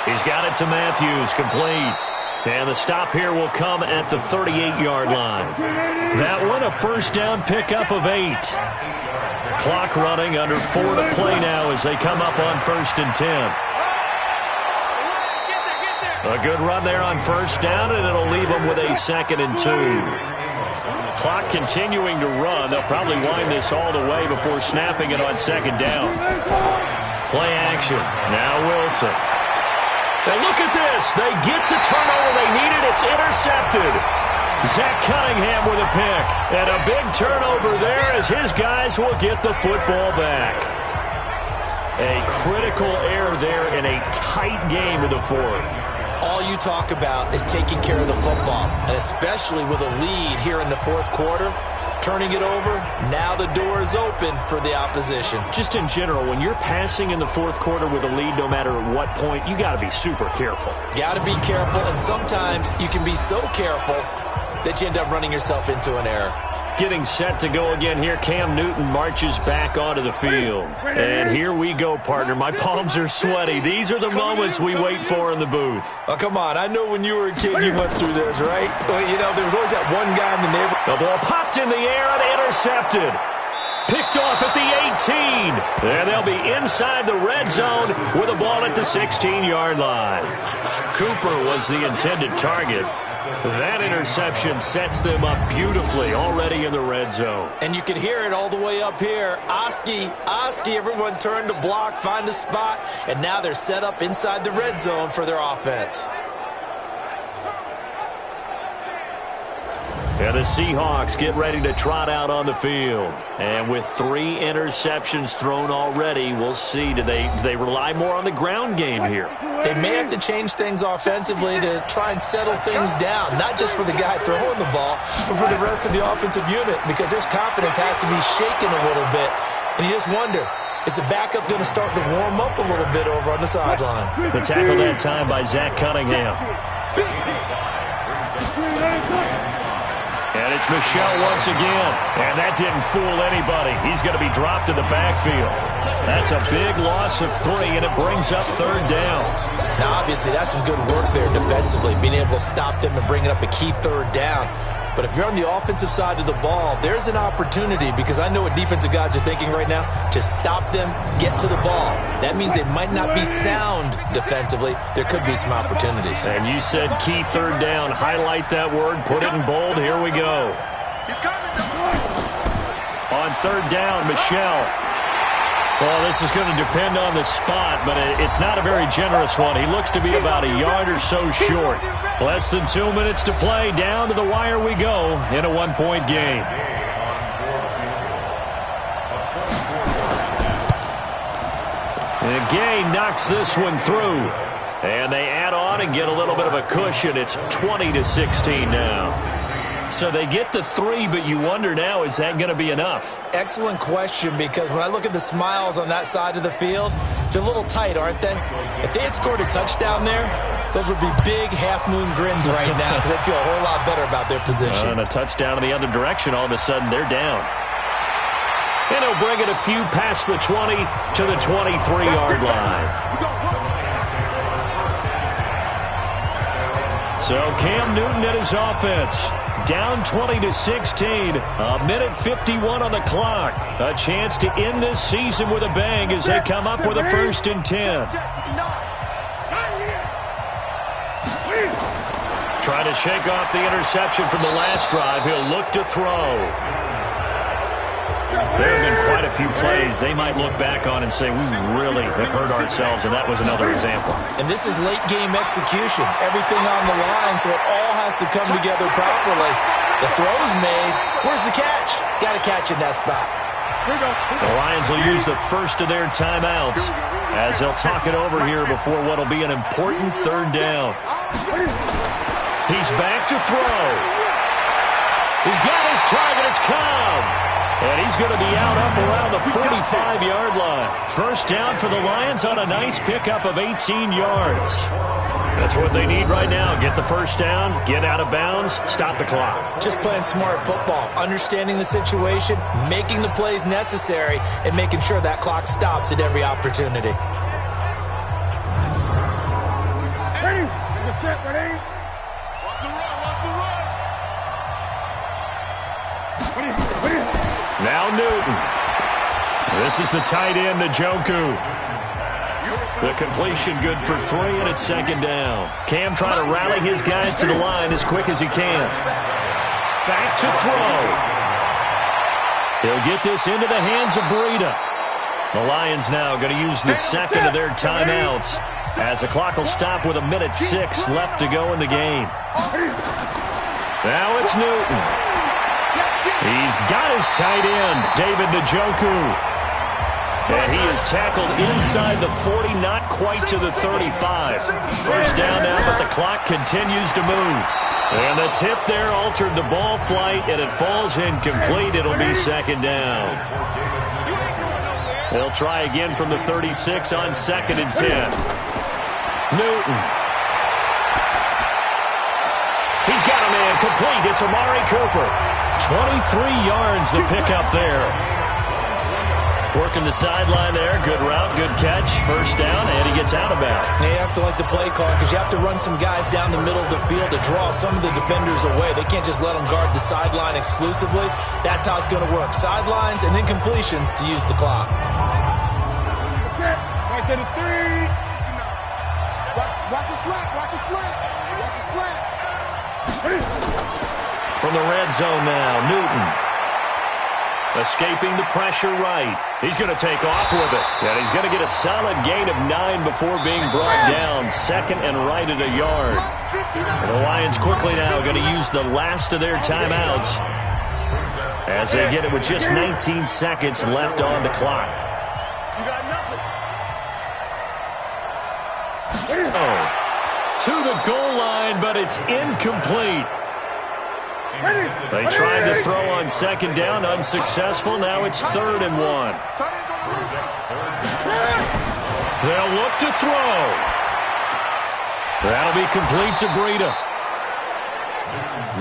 He's got it to Matthews, complete. And the stop here will come at the 38-yard line. That one, a first down pickup of 8. Clock running, under 4 to play now as they come up on 1st and 10. A good run there on first down, and it'll leave them with a 2nd and 2. Clock continuing to run. They'll probably wind this all the way before snapping it on second down. Play action. Now Wilson. And look at this. They get the turnover they needed. It's intercepted. Zach Cunningham with a pick. And a big turnover there as his guys will get the football back. A critical error there in a tight game in the fourth. All you talk about is taking care of the football, and especially with a lead here in the fourth quarter, turning it over, now the door is open for the opposition. Just in general, when you're passing in the fourth quarter with a lead, no matter at what point, you got to be super careful. Got to be careful, and sometimes you can be so careful that you end up running yourself into an error. Getting set to go again here. Cam Newton marches back onto the field. And here we go, partner. My palms are sweaty. These are the moments we wait for in the booth. Oh, come on. I know when you were a kid you went through this, right? Well, you know, there was always that one guy in the neighborhood. The ball popped in the air and intercepted. Picked off at the 18. And they'll be inside the red zone with a ball at the 16-yard line. Cooper was the intended target. That interception sets them up beautifully already in the red zone. And you could hear it all the way up here. Oski, everyone turned to block, find a spot, and now they're set up inside the red zone for their offense. And the Seahawks get ready to trot out on the field. And with 3 interceptions thrown already, we'll see. Do they rely more on the ground game here? They may have to change things offensively to try and settle things down, not just for the guy throwing the ball, but for the rest of the offensive unit, because their confidence has to be shaken a little bit. And you just wonder, is the backup going to start to warm up a little bit over on the sideline? The tackle that time by Zach Cunningham. And it's Michel once again. And that didn't fool anybody. He's going to be dropped in the backfield. That's a big loss of 3, and it brings up 3rd down. Now, obviously, that's some good work there defensively, being able to stop them and bring it up a key 3rd down. But if you're on the offensive side of the ball, there's an opportunity, because I know what defensive guys are thinking right now, to stop them, get to the ball. That means they might not be sound defensively. There could be some opportunities. And you said key 3rd down. Highlight that word. Put it in bold. Here we go. On 3rd down, Michel. Well, this is going to depend on the spot, but it's not a very generous one. He looks to be about a yard or so short. Less than 2 minutes to play. Down to the wire we go in a 1-point game. And Gay knocks this one through. And they add on and get a little bit of a cushion. It's 20-16 now. So they get the 3, but you wonder now, is that going to be enough? Excellent question, because when I look at the smiles on that side of the field, they're a little tight, aren't they? If they had scored a touchdown there, those would be big half-moon grins right now, because they'd feel a whole lot better about their position. And a touchdown in the other direction, all of a sudden they're down. And he'll bring it a few past the 20 to the 23-yard line. So Cam Newton and his offense down 20-16. A minute 51 on the clock. A chance to end this season with a bang as they come up with a 1st and 10. Trying to shake off the interception from the last drive. He'll look to throw. There have been quite a few plays they might look back on and say, we really have hurt ourselves, and that was another example. And this is late-game execution. Everything on the line, so it all has to come together properly. The throw's made. Where's the catch? Got to catch in that spot. The Lions will use the first of their timeouts as they'll talk it over here before what will be an important 3rd down. He's back to throw. He's got his target. It's Cobb. And he's going to be out up around the 45-yard line. 1st down for the Lions on a nice pickup of 18 yards. That's what they need right now. Get the 1st down, get out of bounds, stop the clock. Just playing smart football, understanding the situation, making the plays necessary, and making sure that clock stops at every opportunity. Ready? Just check, ready? Watch the run, watch the run. Now Newton. This is the tight end, Njoku. The completion good for 3, and it's 2nd down. Cam trying to rally his guys to the line as quick as he can. Back to throw. He'll get this into the hands of Breida. The Lions now going to use the 2nd of their timeouts as the clock will stop with a minute 6 left to go in the game. Now it's Newton. He's got his tight end, David Njoku. And he is tackled inside the 40, not quite to the 35. 1st down now, but the clock continues to move. And the tip there altered the ball flight, and it falls incomplete. It'll be 2nd down. They'll try again from the 36 on 2nd and 10. Newton. He's got a man complete. It's Amari Cooper. 23 yards the pickup there. Working the sideline there. Good route, good catch. 1st down, and he gets out of bounds. You have to like the play call because you have to run some guys down the middle of the field to draw some of the defenders away. They can't just let them guard the sideline exclusively. That's how it's going to work. Sidelines and then completions to use the clock. Right to the 3. Watch the slant. Watch the slant. Watch the slant. From the red zone now, Newton. Escaping the pressure right. He's going to take off with it. And he's going to get a solid gain of 9 before being brought down. Second and right at a yard. And the Lions quickly now going to use the last of their timeouts as they get it with just 19 seconds left on the clock. To the goal line, but it's incomplete. They tried to throw on second down, unsuccessful. Now it's 3rd and 1. They'll look to throw. That'll be complete to Breida.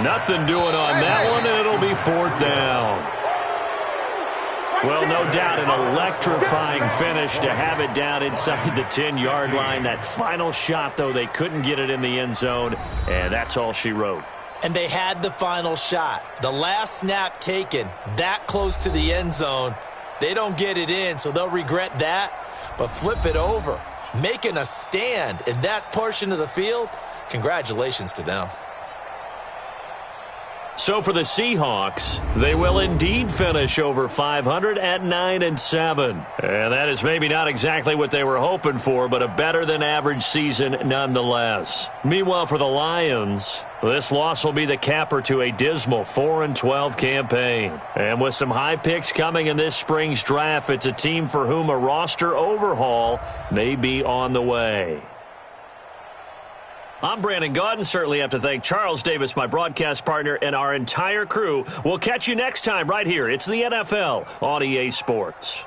Nothing doing on that one, and it'll be 4th down. Well, no doubt an electrifying finish to have it down inside the 10-yard line. That final shot, though, they couldn't get it in the end zone, and that's all she wrote. And they had the final shot. The last snap taken that close to the end zone. They don't get it in, so they'll regret that. But flip it over. Making a stand in that portion of the field, congratulations to them. So for the Seahawks, they will indeed finish over 500 at 9-7. And that is maybe not exactly what they were hoping for, but a better-than-average season nonetheless. Meanwhile, for the Lions, this loss will be the capper to a dismal 4-12 campaign. And with some high picks coming in this spring's draft, it's a team for whom a roster overhaul may be on the way. I'm Brandon Gaudin. Certainly have to thank Charles Davis, my broadcast partner, and our entire crew. We'll catch you next time right here. It's the NFL on EA Sports.